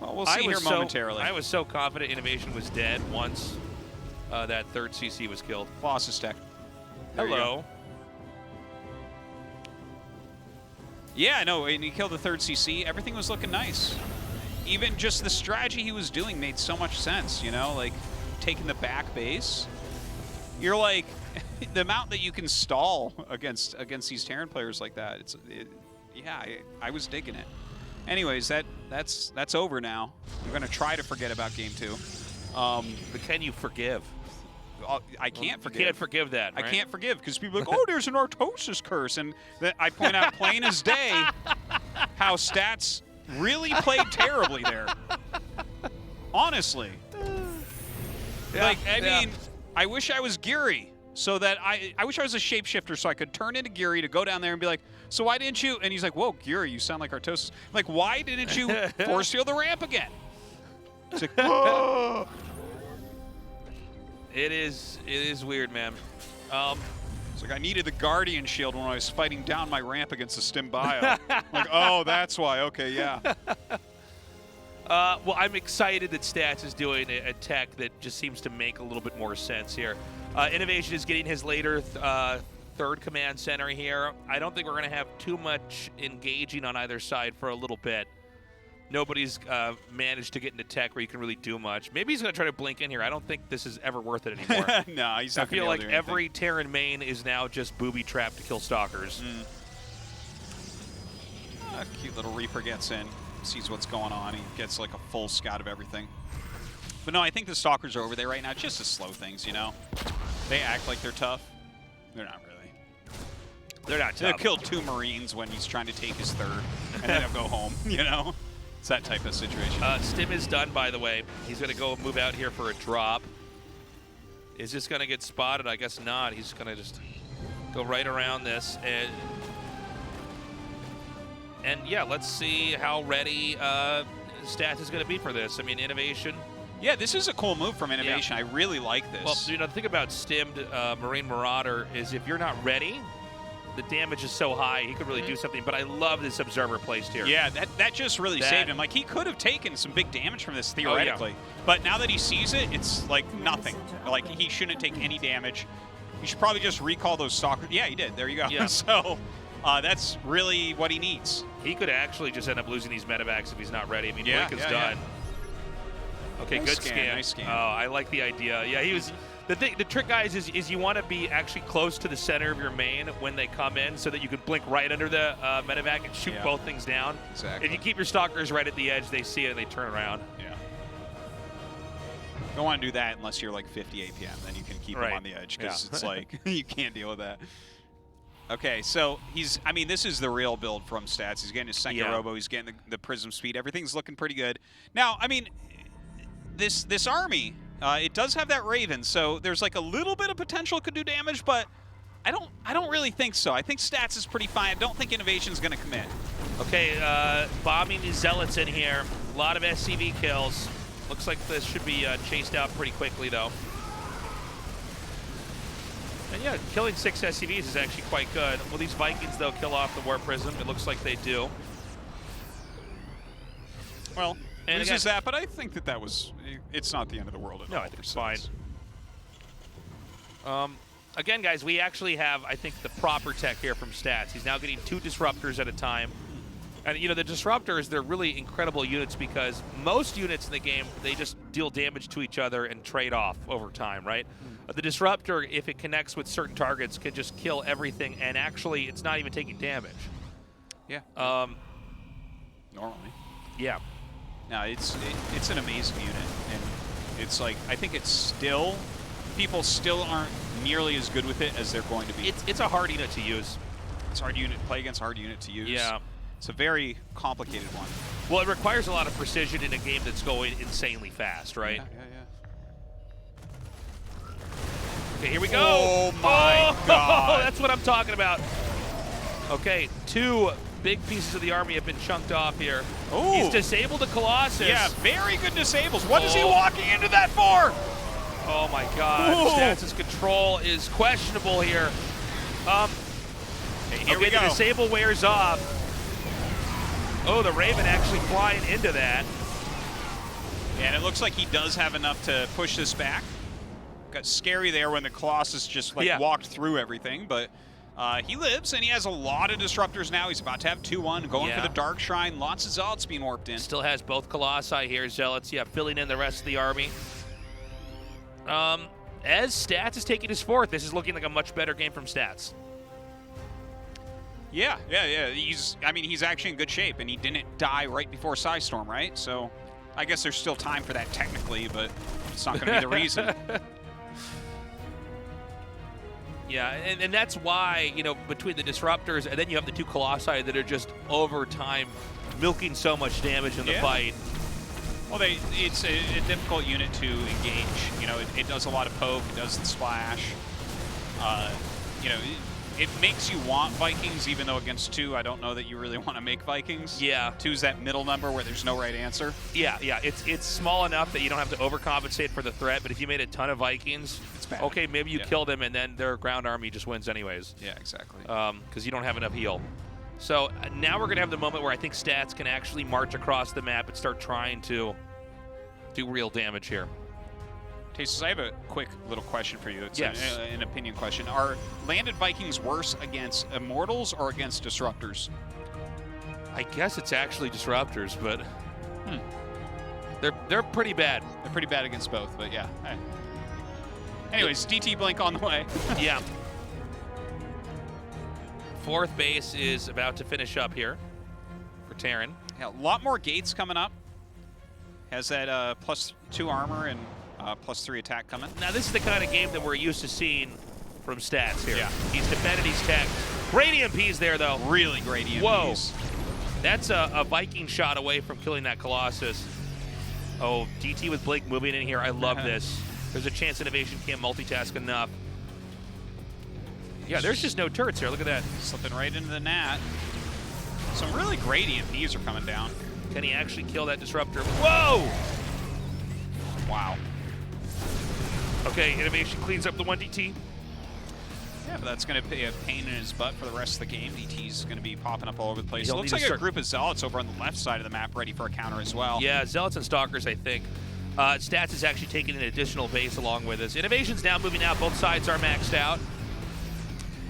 Well, we'll see here momentarily. I was so confident INnoVation was dead once that third CC was killed. Colossus Tech. There you Hello. go. Yeah, no, and he killed the third CC. Everything was looking nice. Even just the strategy he was doing made so much sense, like taking the back base. You're like, the amount that you can stall against these Terran players like that, yeah, I was digging it. Anyways, that's over now. I'm gonna try to forget about game 2. But can you forgive? I can't forgive. You can't forgive that, right? I can't forgive because people are like, oh, there's an Artosis curse, and I point out plain as day how Stats really played terribly there. Honestly. Yeah, Like, I mean, I wish I was Geary so that I wish I was a shapeshifter so I could turn into Geary to go down there and be like, so why didn't you? And he's like, whoa, Geary, you sound like Artosis. I'm like, why didn't you force field the ramp again? It's like, oh. It is weird, man. It's like I needed the Guardian Shield when I was fighting down my ramp against the Stim Bio. Like, oh, that's why. Okay, yeah. Well, I'm excited that Stats is doing a tech that just seems to make a little bit more sense here. INnoVation is getting his later third command center here. I don't think we're going to have too much engaging on either side for a little bit. Nobody's managed to get into tech where you can really do much. Maybe he's going to try to blink in here. I don't think this is ever worth it anymore. No, he's not. I feel like every Terran main is now just booby trapped to kill stalkers. A cute little Reaper gets in, sees what's going on. He gets like a full scout of everything. But no, I think the stalkers are over there right now just to slow things, you know? They act like they're tough. They're not really. They're not tough. They'll kill 2 Marines when he's trying to take his 3rd, and then he'll go home, you know? It's that type of situation. Stim is done, by the way. He's going to go move out here for a drop. Is this going to get spotted? I guess not. He's going to just go right around this. And yeah, let's see how ready Stats is going to be for this. I mean, INnoVation. Yeah, this is a cool move from INnoVation. Yeah. I really like this. Well, you know, the thing about Stimmed Marine Marauder is if you're not ready, the damage is so high, he could really do something. But I love this Observer placed here. Yeah, that just really saved him. Like, he could have taken some big damage from this, theoretically. But now that he sees it, it's like nothing. Like, he shouldn't take any damage. You should probably just recall those stalkers. Yeah, he did. There you go. Yeah. So that's really what he needs. He could actually just end up losing these medevacs if he's not ready. I mean, Yeah, Blink is done. Okay, Nice good scan, nice scan. Oh, I like the idea. Yeah, he was. The trick, guys, is you want to be actually close to the center of your main when they come in so that you can blink right under the medevac and shoot both things down. Exactly. If you keep your stalkers right at the edge, they see it and they turn around. Yeah. Don't want to do that unless you're like 50 APM. Then you can keep them on the edge because it's like you can't deal with that. Okay, so I mean, this is the real build from Stats. He's getting his second robo. He's getting the prism speed. Everything's looking pretty good. Now, I mean, this army, it does have that Raven, so there's like a little bit of potential it could do damage, but I don't really think so. I think Stats is pretty fine. I don't think INnoVation's going to commit. Okay, bombing these Zealots in here. A lot of SCV kills. Looks like this should be chased out pretty quickly, though. And yeah, killing 6 SCVs is actually quite good. Will these Vikings, though, kill off the Warp Prism? It looks like they do. Well, and this is that, but I think that was, it's not the end of the world at all. No, I think it's fine. Again, guys, we actually have, I think, the proper tech here from Stats. He's now getting 2 Disruptors at a time. And, you know, the Disruptors, they're really incredible units because most units in the game, they just deal damage to each other and trade off over time, right? The Disruptor, if it connects with certain targets, can just kill everything, and actually, it's not even taking damage. Yeah. Normally. Yeah. No, it's an amazing unit, and it's like, I think it's still, people still aren't nearly as good with it as they're going to be. It's a hard unit to use. It's a hard unit to play against, hard unit to use. Yeah. It's a very complicated one. Well, it requires a lot of precision in a game that's going insanely fast, right? Yeah. Okay, here we go. Oh my God. That's what I'm talking about. Okay, 2 big pieces of the army have been chunked off here. Ooh. He's disabled the Colossus. Yeah, very good disables. What is he walking into that for? Oh my God. Stats' control is questionable here. Here we go. The disable wears off. Oh, the Raven actually flying into that. And it looks like he does have enough to push this back. Got scary there when the Colossus just like walked through everything, but he lives and he has a lot of disruptors now. He's about to have 2-1, going for the Dark Shrine. Lots of Zealots being warped in. Still has both Colossi here, Zealots, filling in the rest of the army. as Stats is taking his fourth, this is looking like a much better game from Stats. Yeah. He's actually in good shape, and he didn't die right before Psystorm, right? So I guess there's still time for that technically, but it's not going to be the reason. Yeah, and that's why, between the Disruptors and then you have the two Colossi that are just over time milking so much damage in the fight. Well, it's a difficult unit to engage. It does a lot of poke, it does the splash. It makes you want Vikings, even though against 2, I don't know that you really want to make Vikings. Yeah. 2's that middle number where there's no right answer. Yeah. It's small enough that you don't have to overcompensate for the threat, but if you made a ton of Vikings, it's bad. Okay, maybe you kill them and then their ground army just wins anyways. Yeah, exactly. Because you don't have enough heal. So now we're going to have the moment where I think Stats can actually march across the map and start trying to do real damage here. Tastes, I have a quick little question for you. It's yes. an opinion question. Are landed Vikings worse against Immortals or against Disruptors? I guess it's actually Disruptors, but they're pretty bad. They're pretty bad against both, but yeah. Hey. Anyways, DT Blink on the way. Yeah. Fourth base is about to finish up here for Terran. Yeah, a lot more gates coming up. Has that +2 armor and +3 attack coming. Now this is the kind of game that we're used to seeing from Stats here. Yeah. He's defended, he's tech. Great EMPs there though. Really great EMPs. Whoa. That's a Viking shot away from killing that Colossus. Oh, DT with Blake moving in here. I love this. There's a chance INnoVation can't multitask enough. Yeah, there's just no turrets here. Look at that. Slipping right into the nat. Some really great EMPs are coming down. Can he actually kill that Disruptor? Whoa! Wow. Okay, INnoVation cleans up the 1DT. Yeah, but that's going to be a pain in his butt for the rest of the game. DT's going to be popping up all over the place. He'll It looks need to like a start- group of Zealots over on the left side of the map ready for a counter as well. Yeah, Zealots and Stalkers, I think. Stats is actually taking an additional base along with us. INnoVation's now moving out. Both sides are maxed out.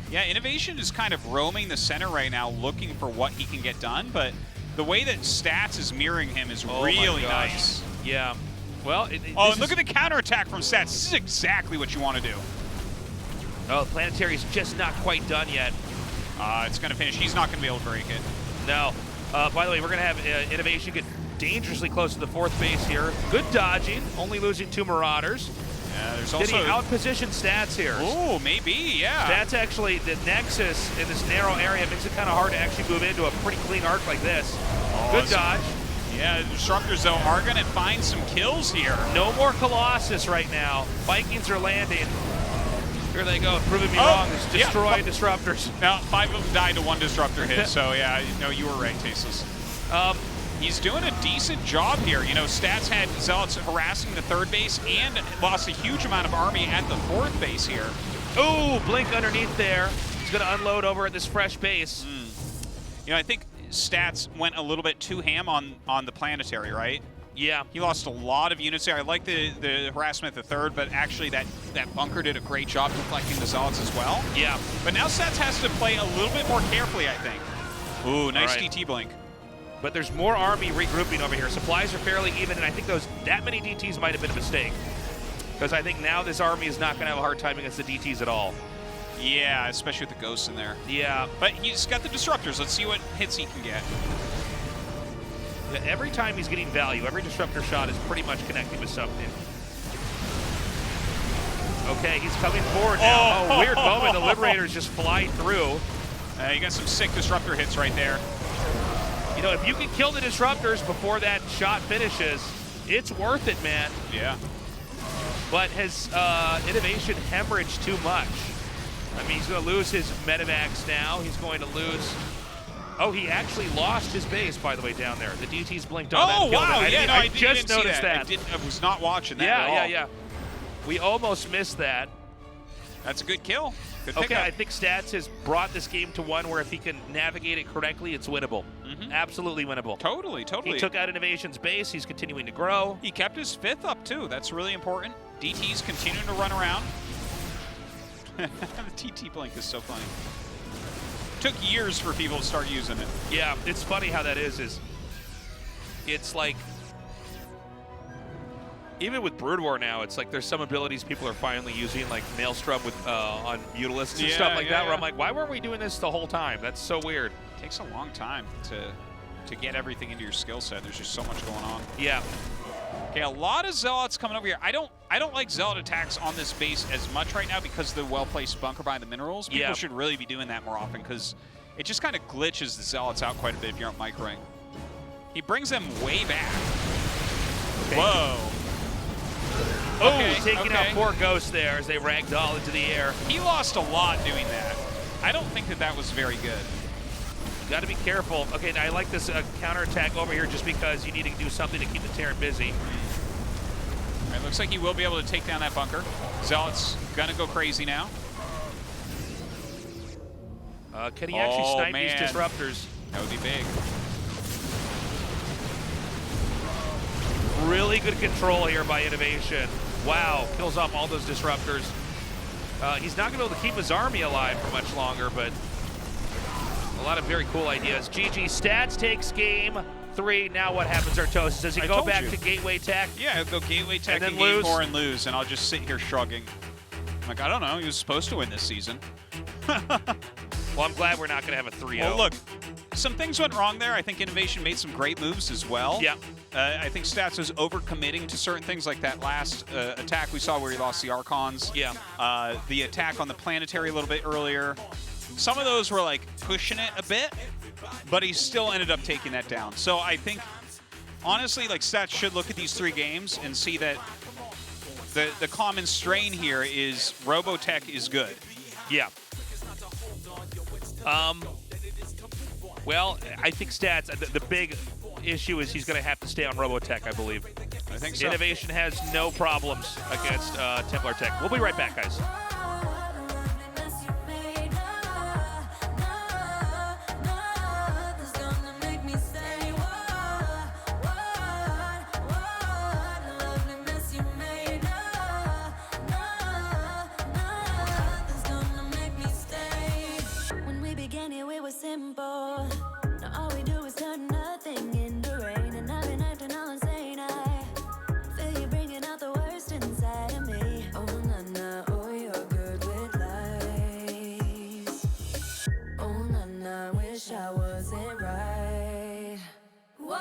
Yeah, INnoVation is kind of roaming the center right now looking for what he can get done, but the way that Stats is mirroring him is really nice. Yeah. Well, oh, and look at the counterattack from Stats. This is exactly what you want to do. Oh, Planetary's just not quite done yet. It's going to finish. He's not going to be able to break it. No. By the way, we're going to have INnoVation get dangerously close to the fourth base here. Good dodging, only losing 2 Marauders. Yeah, there's Did also... he outposition Stats here? Oh, maybe, yeah. Stats actually, the Nexus in this narrow area makes it kind of hard to actually move into a pretty clean arc like this. Good dodge. Yeah, the Disruptors, though, are going to find some kills here. No more Colossus right now. Vikings are landing. Here they go, proving me wrong. It's destroy Disruptors. Now, 5 of them died to 1 Disruptor hit, so yeah, no, you were right, Tasteless. He's doing a decent job here. Stats had Zealots harassing the 3rd base and lost a huge amount of army at the 4th base here. Ooh, Blink underneath there. He's going to unload over at this fresh base. I think Stats went a little bit too ham on the Planetary, right? Yeah. He lost a lot of units there. I like the harassment at the 3rd, but actually that bunker did a great job deflecting the Zealots as well. Yeah. But now Stats has to play a little bit more carefully, I think. Ooh, nice DT Blink. But there's more army regrouping over here. Supplies are fairly even, and I think that many DTs might have been a mistake. Because I think now this army is not going to have a hard time against the DTs at all. Yeah, especially with the ghosts in there. Yeah. But he's got the Disruptors. Let's see what hits he can get. Yeah, every time he's getting value, every Disruptor shot is pretty much connecting with something. Okay, he's coming forward now. Oh, weird moment. The Liberators just fly through. You got some sick Disruptor hits right there. If you can kill the Disruptors before that shot finishes, it's worth it, man. Yeah. But has INnoVation hemorrhaged too much? I mean, he's going to lose his Medivacs now. He's going to lose... Oh, he actually lost his base, by the way, down there. The DT's blinked on that. Oh, wow. I just noticed that. I was not watching that at all. Yeah. We almost missed that. That's a good kill. Good Okay, pickup. I think Stats has brought this game to one where if he can navigate it correctly, it's winnable. Absolutely winnable. Totally. He took out INnoVation's base. He's continuing to grow. He kept his 5th up, too. That's really important. DT's continuing to run around. The TT Blink is so funny. Took years for people to start using it. Yeah, it's funny how that is it's like Even with Brood War now, it's like there's some abilities people are finally using, like Maelstrom with on Mutalisks and stuff like that, where I'm like, why weren't we doing this the whole time? That's so weird. It takes a long time to get everything into your skill set. There's just so much going on. Yeah. Okay, a lot of Zealots coming over here. I don't like Zealot attacks on this base as much right now because of the well-placed bunker by the minerals. People should really be doing that more often because it just kind of glitches the Zealots out quite a bit if you aren't microing. He brings them way back. Okay. Whoa. Oh, taking out poor Ghost there as they ragdoll into the air. He lost a lot doing that. I don't think that was very good. Got to be careful. Okay, I like this counterattack over here just because you need to do something to keep the Terran busy. All right, looks like he will be able to take down that bunker. Zealot's gonna go crazy now. Can he actually snipe these disruptors? That would be big. Really good control here by INnoVation. Wow, kills off all those disruptors. He's not going to be able to keep his army alive for much longer, but a lot of very cool ideas. GG Stats takes game 3. Now what happens, Artosis? Does he go back to Gateway Tech? Yeah, he'll go Gateway Tech and then game lose? 4 and lose, and I'll just sit here shrugging. I'm like, I don't know. He was supposed to win this season. Well, I'm glad we're not going to have a 3-0. Well, look, some things went wrong there. I think INnoVation made some great moves as well. Yeah. I think Stats was overcommitting to certain things, like that last attack we saw where he lost the Archons. Yeah. The attack on the planetary a little bit earlier. Some of those were like pushing it a bit, but he still ended up taking that down. So I think, honestly, like Stats should look at these 3 games and see that the common strain here is Robotech is good. Yeah. Well, I think Stats, the big issue is he's going to have to stay on Robotech, I believe. I think so. INnoVation has no problems against Templar Tech. We'll be right back, guys. When we began here, it was simple. Now all we do is turn nothing into rain, and I've been acting all insane. I feel you bringing out the worst inside of me. Oh na na, oh you're good with lies. Oh na na, wish I wasn't right. Whoa.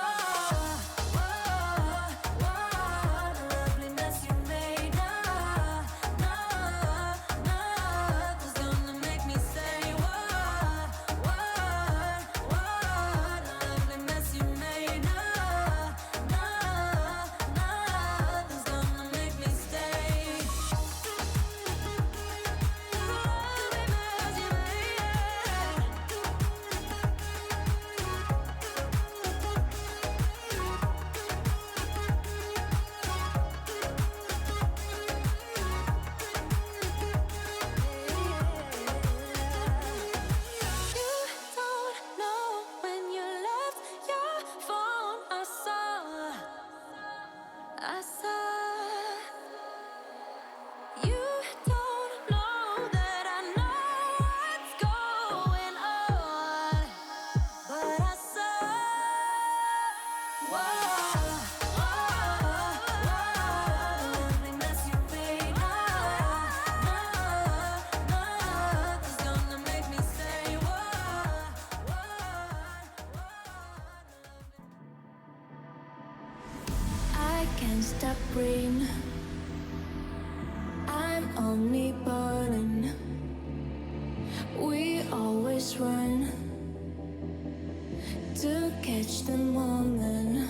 Stop breathing. I'm only burning. We always run to catch the moment.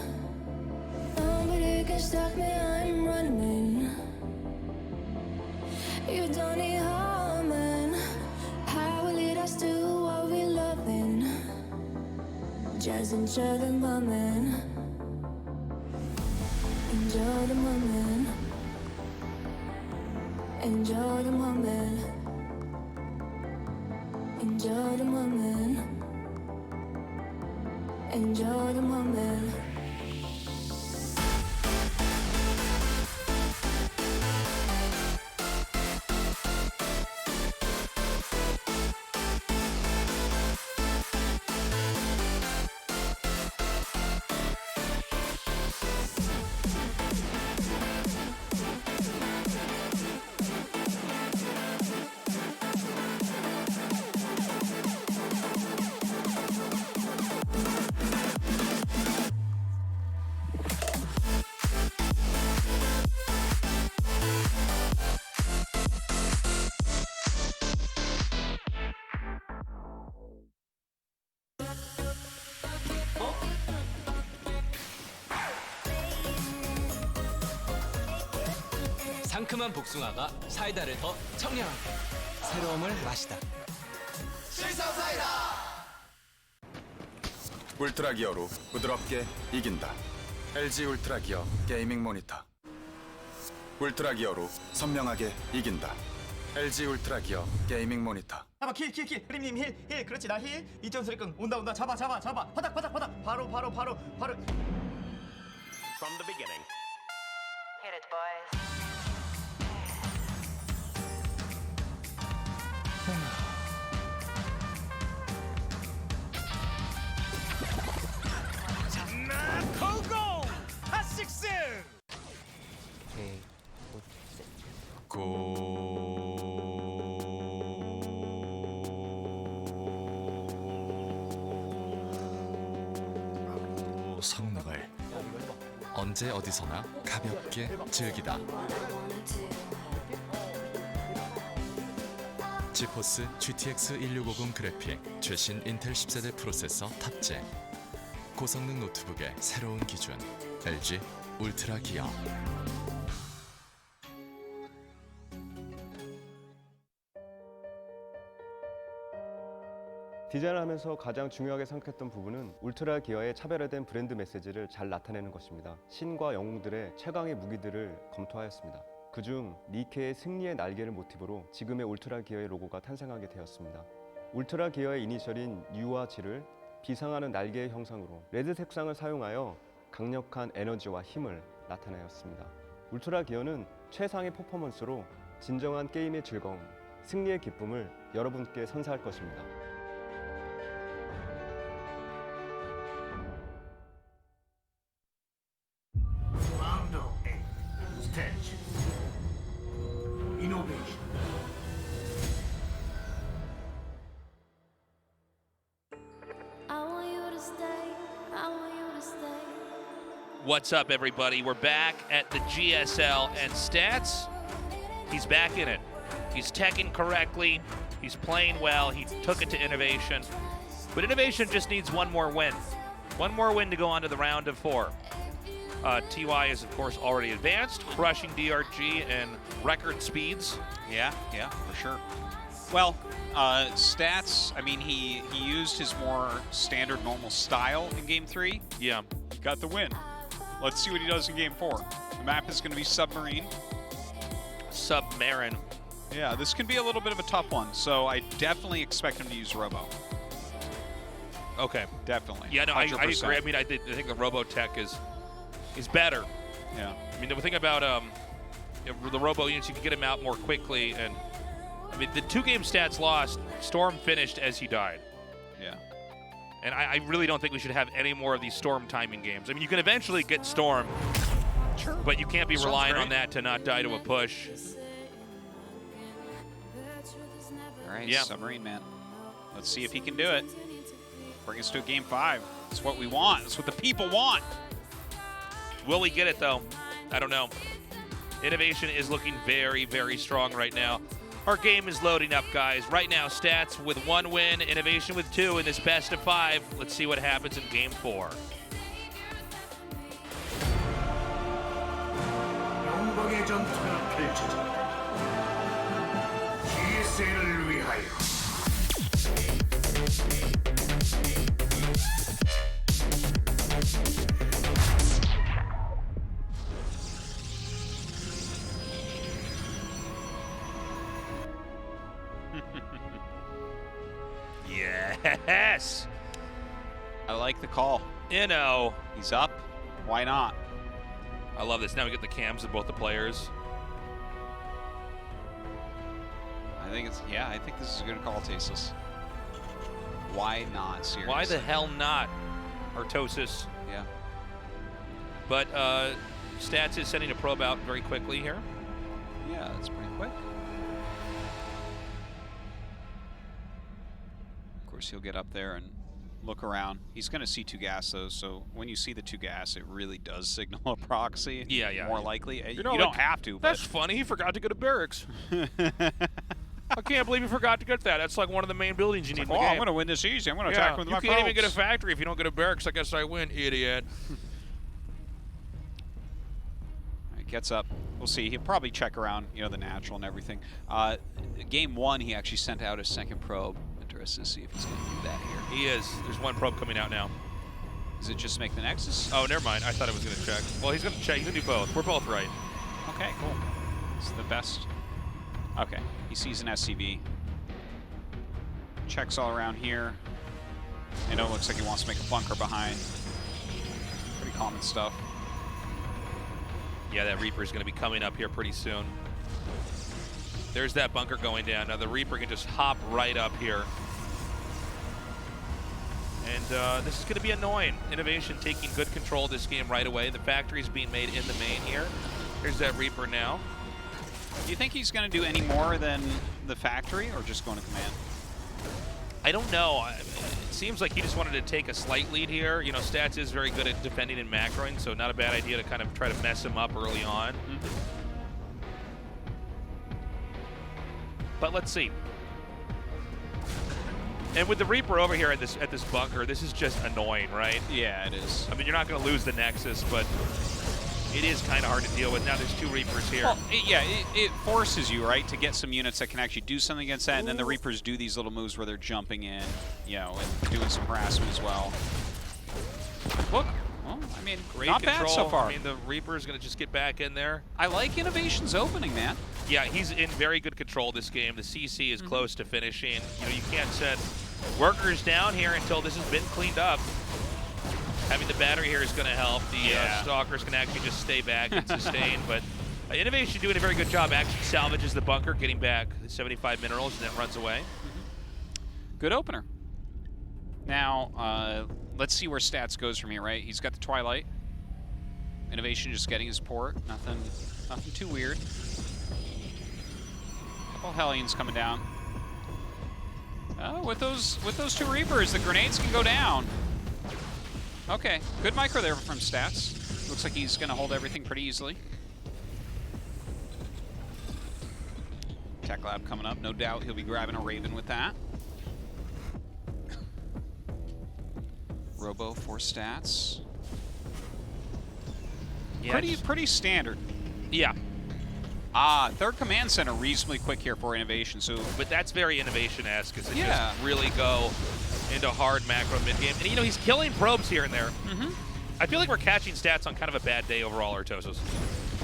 Nobody can stop me, I'm running. You don't need harming. How will lead us to what we loving? Just enjoy the moment. Enjoy the moment. Enjoy the moment. Enjoy the moment. Enjoy the moment. 상큼한 복숭아가 사이다를 더 청량하게 새로움을 마시다. 울트라 기어로 부드럽게 이긴다. LG 울트라 기어 게이밍 모니터. 울트라 기어로 선명하게 이긴다. LG 울트라 기어 게이밍 모니터. 잡아 킬 흐림님 힐 그렇지 나 힐 이점 수리끈 온다 잡아 바닥 바로 From the beginning. Hit it, boys. 성능을 언제 어디서나 가볍게 즐기다. 지포스 GTX 1650 그래픽 최신 인텔 10세대 프로세서 탑재. 고성능 노트북의 새로운 기준 LG 울트라 기어. 디자인을 하면서 가장 중요하게 생각했던 부분은 울트라 기어의 차별화된 브랜드 메시지를 잘 나타내는 것입니다. 신과 영웅들의 최강의 무기들을 검토하였습니다. 그중 니케의 승리의 날개를 모티브로 지금의 울트라 기어의 로고가 탄생하게 되었습니다. 울트라 기어의 이니셜인 U와 G를 비상하는 날개의 형상으로 레드 색상을 사용하여 강력한 에너지와 힘을 나타내었습니다. 울트라 기어는 최상의 퍼포먼스로 진정한 게임의 즐거움, 승리의 기쁨을 여러분께 선사할 것입니다. Ro.8 Match2 INnoVation. I want you to stay. I want you to stay. What's up, everybody? We're back at the GSL, and Stats, he's back in it. He's teching correctly. He's playing well. He took it to INnoVation. But INnoVation just needs one more win. One more win to go on to the round of 4. TY is, of course, already advanced, crushing DRG and record speeds. Yeah, for sure. Well, Stats, I mean, he used his more standard normal style in Game 3. Yeah. He got the win. Let's see what he does in Game 4. The map is going to be Submarine. Submarine. Yeah, this can be a little bit of a tough one, so I definitely expect him to use Robo. Okay. Definitely. Yeah, no, I agree. I mean, I think the Robo tech is better. Yeah. I mean, the thing about the Robo units, you can get him out more quickly, and I mean, the 2-game Stats lost, Storm finished as he died. Yeah. And I really don't think we should have any more of these Storm timing games. I mean, you can eventually get Storm, sure, but you can't be Storm's relying great on that to not die to a push. All right, yeah. Submarine Man. Let's see if he can do it. Bring us to a Game 5. That's what we want. That's what the people want. Will we get it, though? I don't know. INnoVation is looking very, very strong right now. Our game is loading up, guys. Right now, Stats with 1 win, INnoVation with 2 in this best of 5. Let's see what happens in Game 4. 영광의 전투가 펼쳐진다. GSL을 위하여. Yes! I like the call. Inno. He's up. Why not? I love this. Now we get the cams of both the players. I think this is a good call, Tasteless. Why not, seriously? Why the hell not, Artosis? Yeah. But Stats is sending a probe out very quickly here. Yeah, that's pretty quick. Of course, he'll get up there and look around. He's going to see 2 gas, though, so when you see the 2 gas, it really does signal a proxy. Yeah. More likely. You know, don't have to, but... That's funny. He forgot to go to barracks. I can't believe he forgot to get that. That's like one of the main buildings you need in the game. I'm going to win this easy. I'm going to attack with my You can't even get a factory if you don't get a barracks. I guess I win, idiot. He gets up. we'll see. He'll probably check around, you know, the natural and everything. Game 1, he actually sent out his second probe. Interested to see if he's going to do that here. He is. There's one probe coming out now. Does it just make the Nexus? Oh, never mind. I thought it was going to check. Well, he's going to check. He's going to do both. We're both right. Okay, cool. It's the best. Okay, he sees an SCV. Checks all around here. I know it looks like he wants to make a bunker behind. Pretty common stuff. Yeah, that Reaper is going to be coming up here pretty soon. There's that bunker going down. Now the Reaper can just hop right up here. And this is going to be annoying. INnoVation taking good control of this game right away. The factory is being made in the main here. Here's that Reaper now. Do you think he's going to do any more than the factory, or just going to command? I don't know. It seems like he just wanted to take a slight lead here. You know, Stats is very good at defending and macroing, so not a bad idea to kind of try to mess him up early on. But let's see. And with the Reaper over here at this bunker, this is just annoying, right? Yeah, it is. I mean, you're not going to lose the Nexus, but it is kind of hard to deal with. Now there's 2 Reapers here. Well, it forces you, right, to get some units that can actually do something against that, and then the Reapers do these little moves where they're jumping in, you know, and doing some harassment as well. Look, well, I mean, great not control. bad so far. I mean, the Reaper's going to just get back in there. I like INnoVation's opening, man. Yeah, he's in very good control this game. The CC is close to finishing. You know, you can't set workers down here until this has been cleaned up. Having the battery here is going to help. The Stalkers can actually just stay back and sustain. But INnoVation doing a very good job. Actually salvages the bunker, getting back the 75 minerals, and then runs away. Good opener. Now, let's see where Stats goes from here, right? He's got the Twilight. INnoVation just getting his port. Nothing too weird. Couple Hellions coming down. Oh, with those 2 Reapers, the grenades can go down. Okay, good micro there from Stats. Looks like he's going to hold everything pretty easily. Tech Lab coming up. No doubt he'll be grabbing a Raven with that. Robo for Stats. Yeah, pretty standard. Yeah. Third command center reasonably quick here for INnoVation. So, but that's very INnoVation-esque, because it just really go into hard macro mid-game. And, you know, he's killing probes here and there. I feel like we're catching Stats on kind of a bad day overall, Artosis.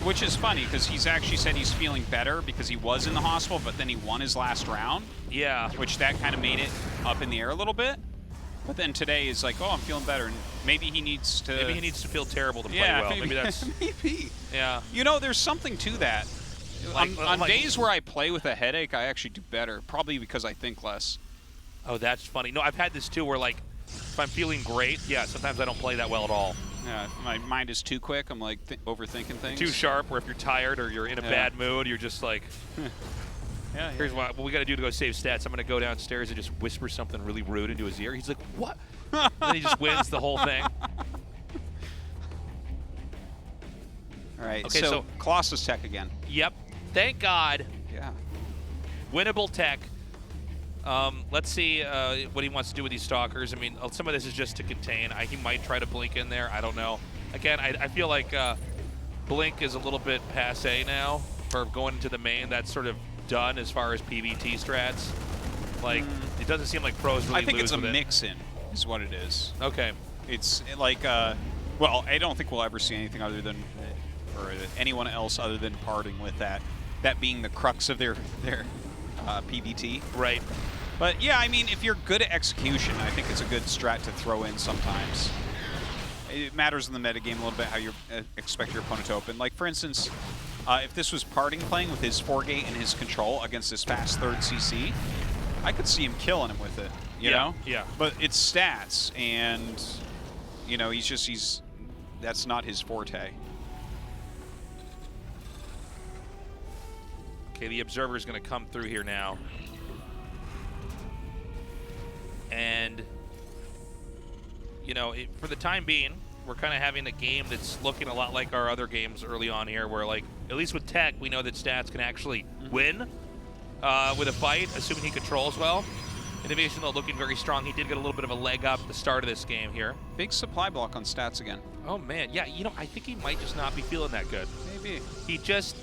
Which is funny, because he's actually said he's feeling better because he was in the hospital, but then he won his last round. Yeah. Which that kind of made it up in the air a little bit. But then today is like, oh, I'm feeling better. And maybe he needs to... Maybe he needs to feel terrible to play well. Maybe that's... maybe. Yeah. You know, there's something to that. On days where I play with a headache, I actually do better. Probably because I think less. Oh, that's funny. No, I've had this too where, like, if I'm feeling great, yeah, sometimes I don't play that well at all. Yeah, if my mind is too quick, I'm, like, overthinking things. Too sharp, where if you're tired or you're in a bad mood, you're just like... Here's what we got to do to go save Stats. I'm going to go downstairs and just whisper something really rude into his ear. He's like, what? And then he just wins the whole thing. All right, okay, so Colossus Tech again. Yep. Thank God. Yeah. Winnable Tech. Let's see what he wants to do with these Stalkers. I mean, some of this is just to contain. He might try to blink in there. I don't know. Again, I feel like blink is a little bit passe now for going into the main. That's sort of done as far as PvT strats. Like, it doesn't seem like pros really I think lose it's a with mix-in is what it is. Okay. It's like, well, I don't think we'll ever see anything other than, or anyone else other than parting with that being the crux of their PvT. Right. But yeah, I mean, if you're good at execution, I think it's a good strat to throw in sometimes. It matters in the metagame a little bit how you expect your opponent to open. Like, for instance, if this was Parting playing with his 4-gate and his control against his fast 3rd CC, I could see him killing him with it, you know? Yeah. But it's Stats, and, you know, that's not his forte. Okay, the Observer is going to come through here now. And, you know, for the time being, we're kind of having a game that's looking a lot like our other games early on here, where, like, at least with Tech, we know that Stats can actually win with a fight, assuming he controls well. INnoVation, though, looking very strong. He did get a little bit of a leg up at the start of this game here. Big supply block on Stats again. Oh, man. Yeah, you know, I think he might just not be feeling that good. Maybe. He just...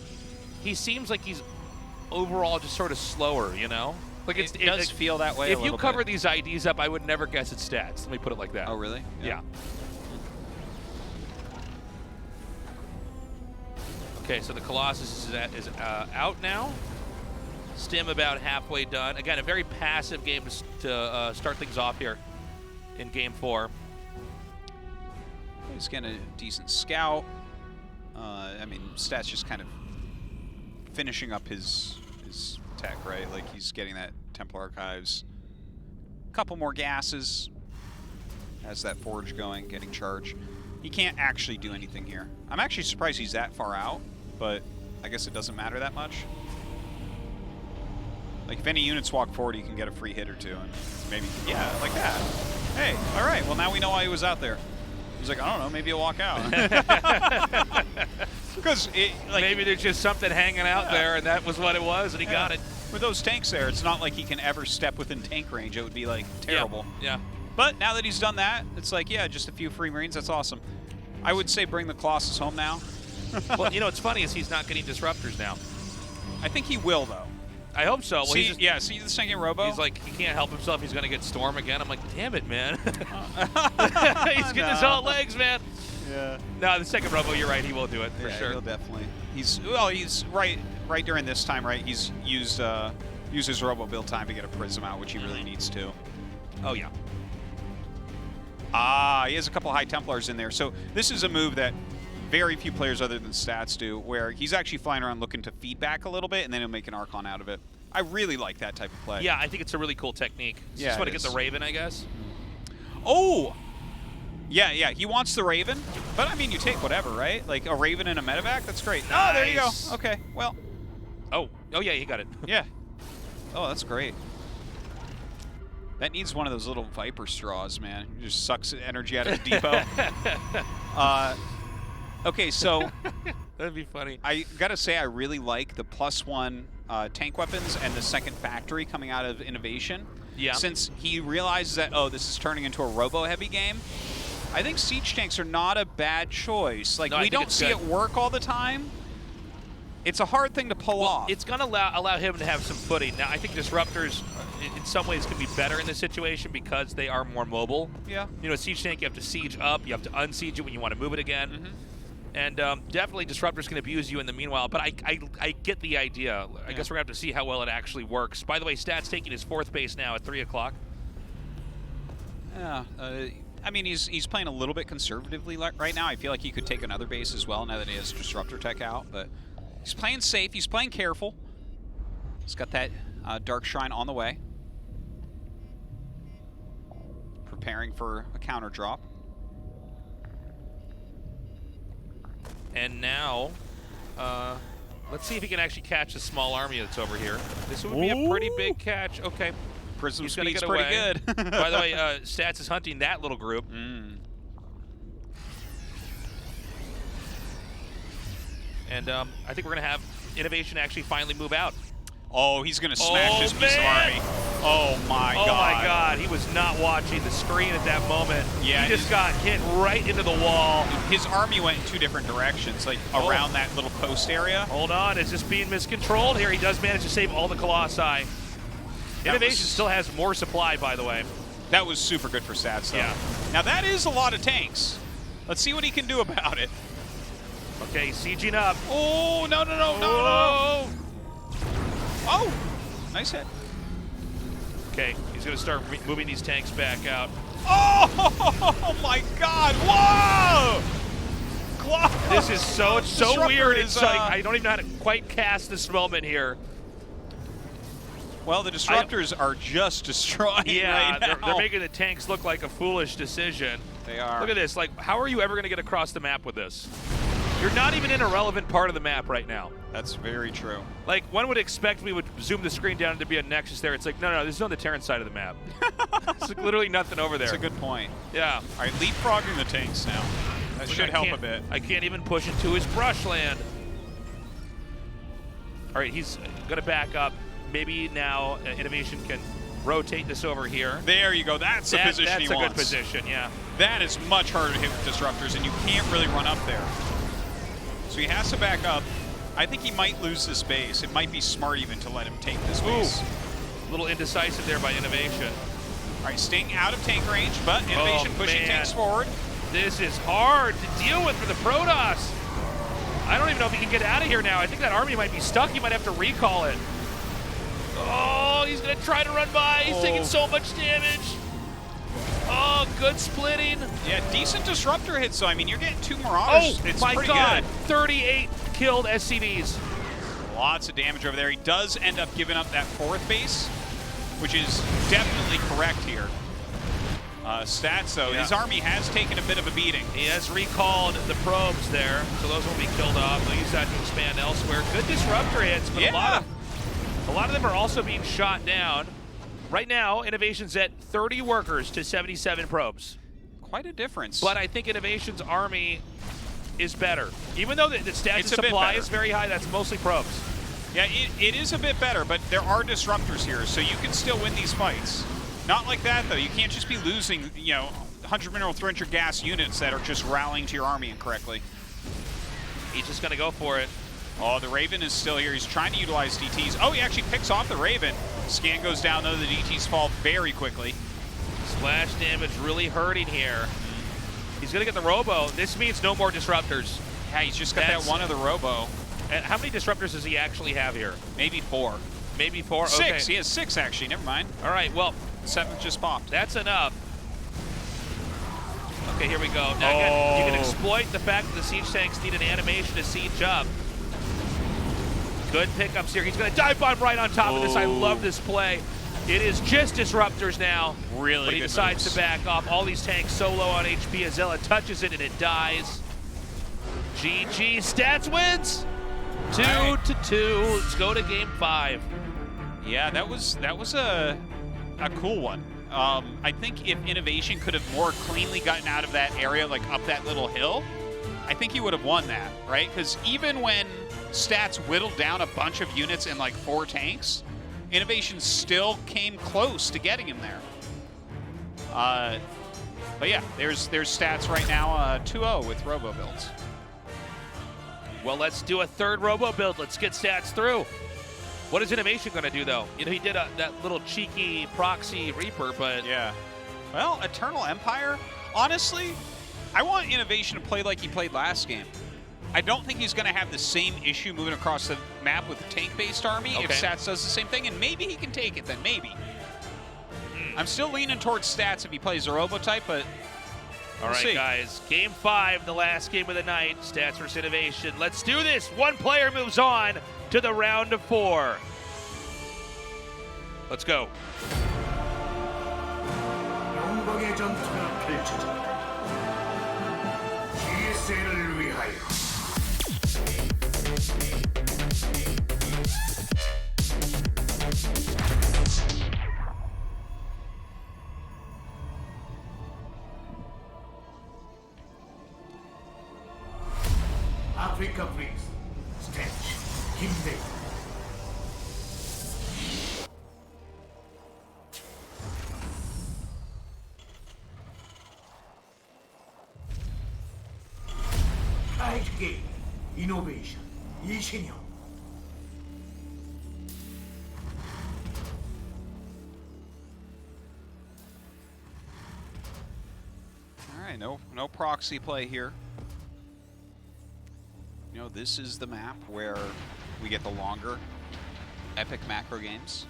he seems like he's overall just sort of slower, you know? Like it does feel that way. If you cover these IDs up, I would never guess it's stats. Let me put it like that. Oh, really? Yeah. Okay, so the Colossus is out now. Stim about halfway done. Again, a very passive game to start things off here in Game 4. He's getting a decent scout. I mean, Stats just kind of finishing up his tech, right? Like, he's getting that Templar Archives. A couple more gases. Has that forge going, getting charged. He can't actually do anything here. I'm actually surprised he's that far out, but I guess it doesn't matter that much. Like, if any units walk forward, you can get a free hit or two, and maybe, yeah, like that. Hey, all right, well, now we know why he was out there. He's like, I don't know, maybe he'll walk out. Because like, maybe there's just something hanging out there, and that was what it was, and he got it. With those tanks there, it's not like he can ever step within tank range. It would be, like, terrible. Yeah. But now that he's done that, it's like, yeah, just a few free Marines. That's awesome. I would say bring the Colossus home now. Well, you know, what's funny is he's not getting disruptors now. I think he will, though. I hope so. Well, see the second Robo? He's like, he can't help himself. He's going to get Storm again. I'm like, damn it, man. He's getting his all legs, man. Yeah. No, the second Robo, you're right. He will do it for Yeah, sure. He'll definitely. He's right during this time, right? He's used his Robo build time to get a Prism out, which he really needs to. Oh, yeah. He has a couple High Templars in there. So this is a move that very few players other than Stats do, where he's actually flying around looking to feedback a little bit, and then he'll make an Archon out of it. I really like that type of play. Yeah, I think it's a really cool technique. Yeah, just want to get the Raven, I guess. Oh! Yeah, he wants the Raven, but I mean, you take whatever, right? Like a Raven and a medevac, that's great. Nice. Oh, there you go. Okay, well. Oh yeah, he got it. Yeah. Oh, that's great. That needs one of those little Viper straws, man. It just sucks energy out of the depot. Okay, so that'd be funny. I gotta say, I really like the +1 tank weapons and the second factory coming out of INnoVation. Yeah. Since he realizes that, oh, this is turning into a robo-heavy game, I think siege tanks are not a bad choice. Like, no, we don't see it work all the time. It's a hard thing to pull off. It's going to allow him to have some footing. Now, I think Disruptors, in some ways, can be better in this situation because they are more mobile. Yeah. You know, a siege tank, you have to siege up, you have to unsiege it when you want to move it again. Mm-hmm. And definitely Disruptors can abuse you in the meanwhile, but I get the idea. I guess we're going to have to see how well it actually works. By the way, Stats taking his 4th base now at 3 o'clock. Yeah, I mean, he's playing a little bit conservatively right now. I feel like he could take another base as well now that he has Disruptor Tech out, but he's playing safe. He's playing careful. He's got that Dark Shrine on the way. Preparing for a counter drop. And now, let's see if he can actually catch the small army that's over here. This would be a pretty big catch. Okay. Prism He's gonna speed's get pretty away. good. By the way, Stats is hunting that little group. And I think we're going to have INnoVation actually finally move out. Oh, he's going to smash this piece of army. Oh, my God. Oh, my God. He was not watching the screen at that moment. Yeah, he just got hit right into the wall. His army went in 2 different directions, like around that little post area. Hold on. It's just being miscontrolled here. He does manage to save all the Colossi. INnoVation still has more supply, by the way. That was super good for Stats, though. Yeah. Now, that is a lot of tanks. Let's see what he can do about it. Okay, sieging up. Oh, no. Oh, nice hit. Okay, he's going to start moving these tanks back out. Oh, my God. Whoa! This is so weird. It's like, I don't even know how to quite cast this moment here. Well, the Disruptors are just destroying right now. They're making the tanks look like a foolish decision. They are. Look at this. Like, how are you ever going to get across the map with this? You're not even in a relevant part of the map right now. That's very true. Like, one would expect we would zoom the screen down to be a Nexus there. It's like, no, this is on the Terran side of the map. It's like literally nothing over there. That's a good point. Yeah. All right, leapfrogging the tanks now. That should help a bit. I can't even push into his brushland. All right, he's going to back up. Maybe now INnoVation can rotate this over here. There you go. That's the position he wants. That's a good position, yeah. That is much harder to hit with Disruptors, and you can't really run up there. So he has to back up. I think he might lose this base. It might be smart even to let him take this base. A little indecisive there by INnoVation. All right, staying out of tank range, but INnoVation pushing tanks forward. This is hard to deal with for the Protoss. I don't even know if he can get out of here now. I think that army might be stuck. He might have to recall it. Oh, he's going to try to run by. He's taking so much damage. Oh, good splitting. Yeah, decent disruptor hits, so I mean, you're getting 2 Marauders. Oh, it's my pretty God. good. 38 killed SCVs. Lots of damage over there. He does end up giving up that 4th base, which is definitely correct here. Stats, though, his army has taken a bit of a beating. He has recalled the probes there, so those will be killed off. They'll use that to expand elsewhere. Good disruptor hits, but a lot of them are also being shot down. Right now, INnoVation's at 30 workers to 77 probes. Quite a difference. But I think INnoVation's army is better. Even though the stats and It's a bit supply better. is very high, that's mostly probes. Yeah, it is a bit better, but there are disruptors here, so you can still win these fights. Not like that, though. You can't just be losing, 100 mineral 300 gas units that are just rallying to your army incorrectly. He's just going to go for it. Oh, the Raven is still here. He's trying to utilize DTs. Oh, he actually picks off the Raven. Scan goes down, though. The DTs fall very quickly. Splash damage really hurting here. He's going to get the Robo. This means no more disruptors. Yeah, he's just got that one of the Robo. And how many disruptors does he actually have here? Maybe 4. Maybe 4? 6. Okay. He has 6, actually. Never mind. All right, well. 7th just popped. That's enough. Okay, here we go. Now again, you can exploit the fact that the siege tanks need an animation to siege up. Good pickups here. He's going to dive bomb right on top of this. I love this play. It is just disruptors now. Really But he good decides moves. to back off. All these tanks so low on HP. Azella touches it and it dies. GG. Stats wins. 2-2. Let's go to game 5. Yeah, that was a cool one. I think if INnoVation could have more cleanly gotten out of that area, like up that little hill, I think he would have won that, right? Because even when Stats whittled down a bunch of units in like 4 tanks, INnoVation still came close to getting him there. But yeah, there's Stats right now, 2-0 with Robo builds. Well, let's do a 3rd Robo build. Let's get Stats through. What is INnoVation going to do, though? He did that little cheeky proxy Reaper, but... Yeah. Well, Eternal Empire, honestly, I want INnoVation to play like he played last game. I don't think he's going to have the same issue moving across the map with a tank-based army if Stats does the same thing, and maybe he can take it then, maybe. I'm still leaning towards Stats if he plays a Robo-type, but All right, guys. Game 5, the last game of the night. Stats versus INnoVation. Let's do this. One player moves on to the round of 4. Let's go. 영광의 전투가 펼쳐진다. GSL을 위하여. 아프리카 프린스 스탠치 힘내. 라이트 게임 이노베이션 이신영. All right, no proxy play here. This is the map where we get the longer epic macro games.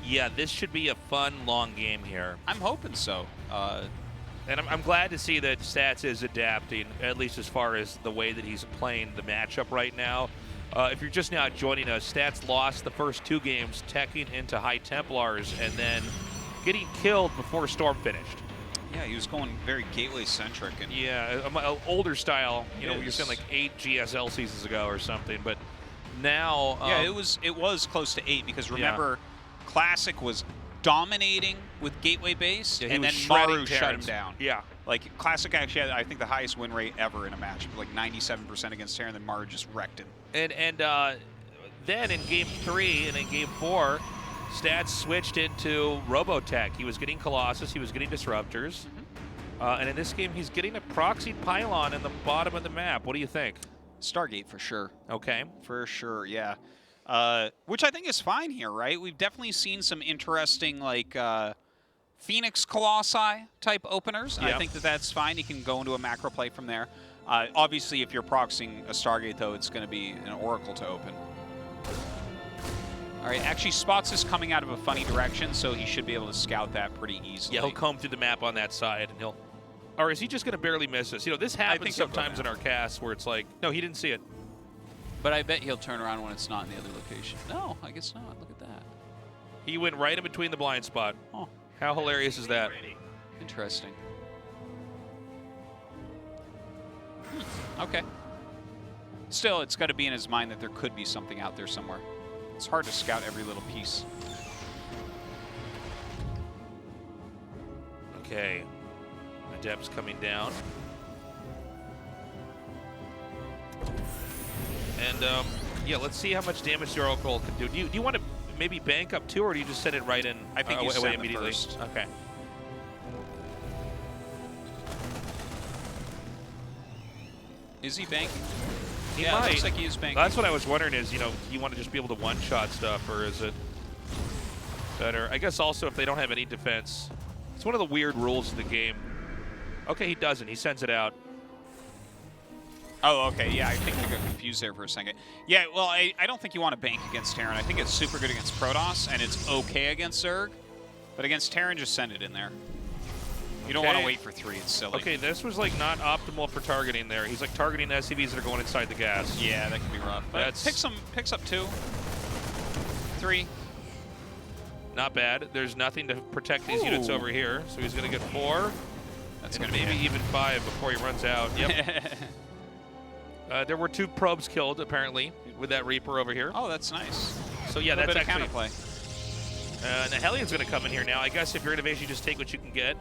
Yeah, this should be a fun, long game here. I'm hoping so. And I'm glad to see that Stats is adapting, at least as far as the way that he's playing the matchup right now. If you're just now joining us, Stats lost the first 2 games, teching into High Templars and then getting killed before Storm finished. Yeah, he was going very gateway-centric. And yeah, an older style, you're saying like 8 GSL seasons ago or something, but now... yeah, it was close to 8 because remember, Classic was dominating with gateway-based, and then Maru shut him down. Yeah. Like, Classic actually had, I think, the highest win rate ever in a match, like 97% against Terran, and then Maru just wrecked him. And then in Game 3 and in Game 4, Stats switched into Robotech. He was getting Colossus, he was getting Disruptors. And in this game, he's getting a proxied pylon in the bottom of the map. What do you think? Stargate for sure. Okay. For sure, yeah. Which I think is fine here, right? We've definitely seen some interesting, like, Phoenix Colossi type openers. Yep. I think that that's fine. You can go into a macro play from there. Obviously, if you're proxying a Stargate, though, it's going to be an Oracle to open. All right, actually spots this coming out of a funny direction, so he should be able to scout that pretty easily. Yeah, he'll comb through the map on that side, and he'll... Or is he just going to barely miss us? You know, this happens sometimes in our casts where it's like, no, he didn't see it. But I bet he'll turn around when it's not in the other location. No, I guess not. Look at that. He went right in between the blind spot. Oh. How hilarious is that? Interesting. Okay. Still, it's got to be in his mind that there could be something out there somewhere. It's hard to scout every little piece. Okay. Adept's coming down. And, yeah, let's see how much damage the Oracle can do. Do you want to maybe bank up too, or do you just send it right in? I think you away send immediately. First. Okay. Is he banking? He yeah, might. looks like he is banking. That's what I was wondering is, you know, do you want to just be able to one-shot stuff, or is it better? I guess also if they don't have any defense. It's one of the weird rules of the game. Okay, he doesn't. He sends it out. Oh, okay. Yeah, I think I got confused there for a second. Yeah, well, I don't think you want to bank against Terran. I think it's super good against Protoss, and it's okay against Zerg. But against Terran, just send it in there. You don't want to wait for 3. It's silly. Okay, this was like not optimal for targeting there. He's like targeting SCVs that are going inside the gas. Yeah, that can be rough. But picks up 2. 3. Not bad. There's nothing to protect these units over here, so he's going to get 4. That's going to to maybe even 5 before he runs out. Yep. There were 2 probes killed, apparently, with that Reaper over here. Oh, that's nice. So, yeah, that's actually... counterplay. And the Hellions going to come in here now. I guess if you're INnoVation, you just take what you can get.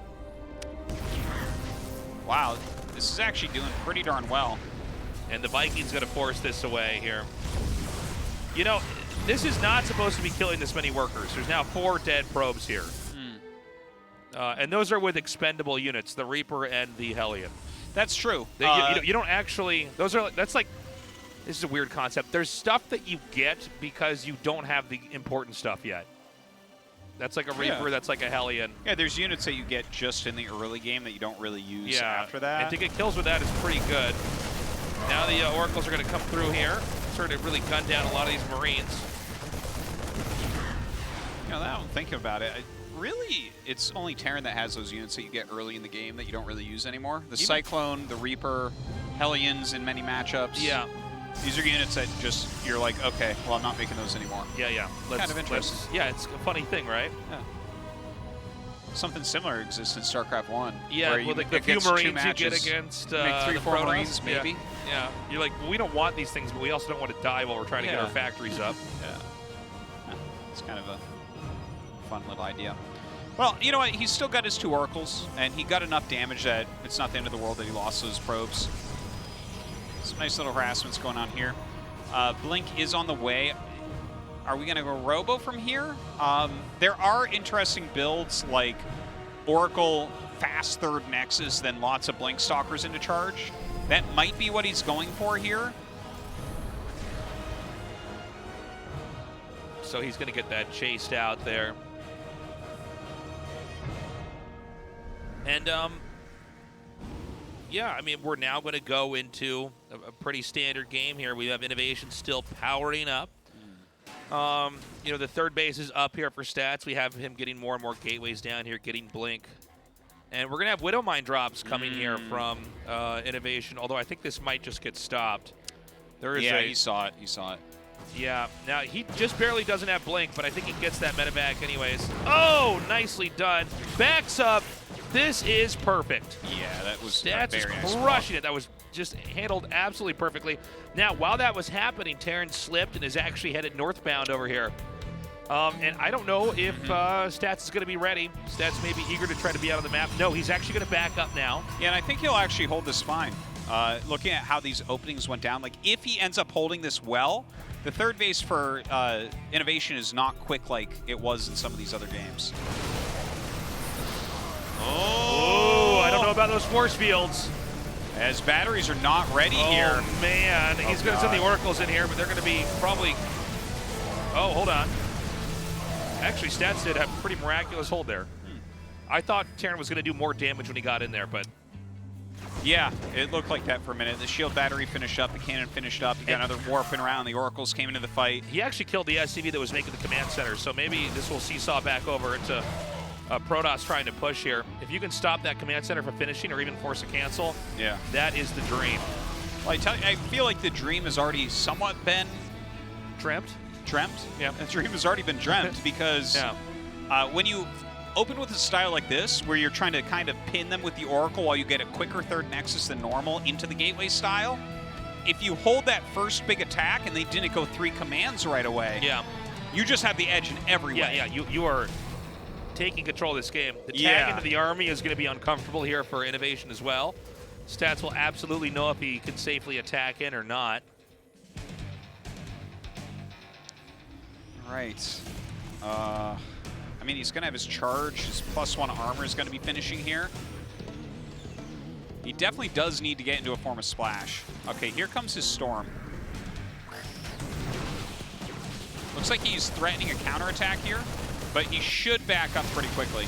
Wow, this is actually doing pretty darn well. And the Vikings going to force this away here. You know, this is not supposed to be killing this many workers. There's now 4 dead probes here. And those are with expendable units, the Reaper and the Hellion. That's true. You don't actually, that's like, this is a weird concept. There's stuff that you get because you don't have the important stuff yet. That's like a Reaper, that's like a Hellion. Yeah, there's units that you get just in the early game that you don't really use after that. And to get kills with that is pretty good. Now the Oracles are going to come through here, sort of really gun down a lot of these Marines. You know, now I'm thinking about it. Really, it's only Terran that has those units that you get early in the game that you don't really use anymore. The Cyclone, the Reaper, Hellions in many matchups. Yeah. These are units that just, you're like, okay, well, I'm not making those anymore. Yeah. Kind of interesting. Yeah, it's a funny thing, right? Yeah. Something similar exists in StarCraft 1. Yeah, where well, the few Marines you get against make 3-4 Marines, yeah. maybe. Yeah. You're like, well, we don't want these things, but we also don't want to die while we're trying to get our factories up. Yeah. It's kind of a fun little idea. Well, you know what? He's still got his 2 Oracles, and he got enough damage that it's not the end of the world that he lost those probes. Some nice little harassments going on here. Blink is on the way. Are we going to go Robo from here? There are interesting builds like Oracle fast 3rd Nexus, then lots of Blink Stalkers into charge. That might be what he's going for here. So he's going to get that chased out there. And, yeah, I mean, we're now going to go into a pretty standard game here. We have INnoVation still powering up. You know, the 3rd base is up here for stats. We have him getting more and more gateways down here, getting Blink. And we're going to have Widow Mine drops coming here from INnoVation, although I think this might just get stopped. There is he saw it. He saw it. Yeah. Now, he just barely doesn't have Blink, but I think he gets that medevac anyways. Oh, nicely done. Backs up. This is perfect. Yeah, that was Stats is crushing it. That was just handled absolutely perfectly. Now, while that was happening, Terran slipped and is actually headed northbound over here. And I don't know if Stats is going to be ready. Stats may be eager to try to be out on the map. No, he's actually going to back up now. Yeah, and I think he'll actually hold this fine. Looking at how these openings went down, like if he ends up holding this well, the 3rd base for INnoVation is not quick like it was in some of these other games. Oh, I don't know about those force fields. As batteries are not ready here. Oh, man. He's going to send the Oracles in here, but they're going to be probably... Oh, hold on. Actually, Stats did have a pretty miraculous hold there. I thought Terran was going to do more damage when he got in there, but... Yeah, it looked like that for a minute. The shield battery finished up, the cannon finished up, you got another warping around, the Oracles came into the fight. He actually killed the SCV that was making the command center, so maybe this will seesaw back over into Protoss trying to push here. If you can stop that command center from finishing or even force a cancel, yeah, that is the dream. Well, I feel like the dream has already somewhat been... Dreamt? Yeah, the dream has already been dreamt because when you open with a style like this, where you're trying to kind of pin them with the Oracle while you get a quicker third Nexus than normal into the Gateway style, if you hold that first big attack and they didn't go 3 commands right away, you just have the edge in every way. Yeah, you are taking control of this game. The tag into the army is going to be uncomfortable here for INnoVation as well. Stats will absolutely know if he can safely attack in or not. All right. I mean, he's going to have his charge. His +1 armor is going to be finishing here. He definitely does need to get into a form of splash. Okay, here comes his Storm. Looks like he's threatening a counterattack here, but he should back up pretty quickly.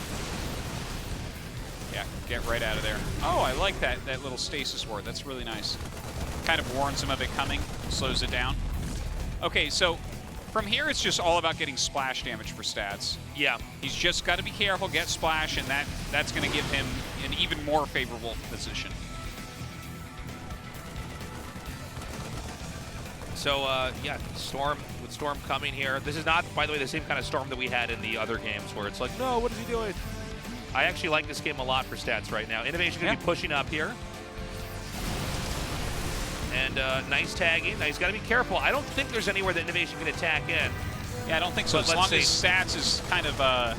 Yeah, get right out of there. Oh, I like that little stasis ward. That's really nice. Kind of warns him of it coming, slows it down. Okay, so from here, it's just all about getting splash damage for Stats. Yeah. He's just got to be careful, get splash, and that's going to give him an even more favorable position. So, yeah, with Storm coming here. This is not, by the way, the same kind of Storm that we had in the other games where it's like, no, what is he doing? I actually like this game a lot for Stats right now. INnoVation going to be pushing up here. And nice tagging. Now he's got to be careful. I don't think there's anywhere that INnoVation can attack in. Yeah, I don't think so. As long as Stats is kind of,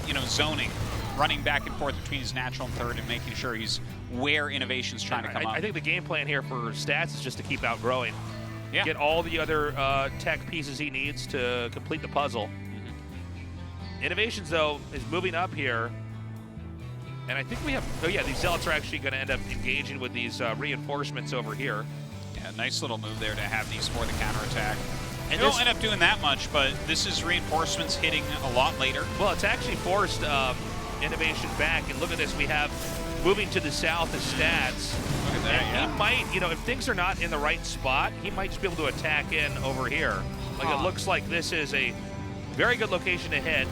you know, zoning, running back and forth between his natural and third and making sure he's where INnoVation's trying to come up. I think the game plan here for Stats is just to keep outgrowing. Yeah. Get all the other tech pieces he needs to complete the puzzle. INnoVations, though, is moving up here. And I think we have, oh yeah, these Zealots are actually going to end up engaging with these reinforcements over here. Yeah, nice little move there to have these for the counterattack. And they don't end up doing that much, but this is reinforcements hitting a lot later. Well, it's actually forced INnoVation back. And look at this, we have moving to the south as Stats. Look at that, and he might, you know, if things are not in the right spot, he might just be able to attack in over here. Like it looks like this is a very good location to hit.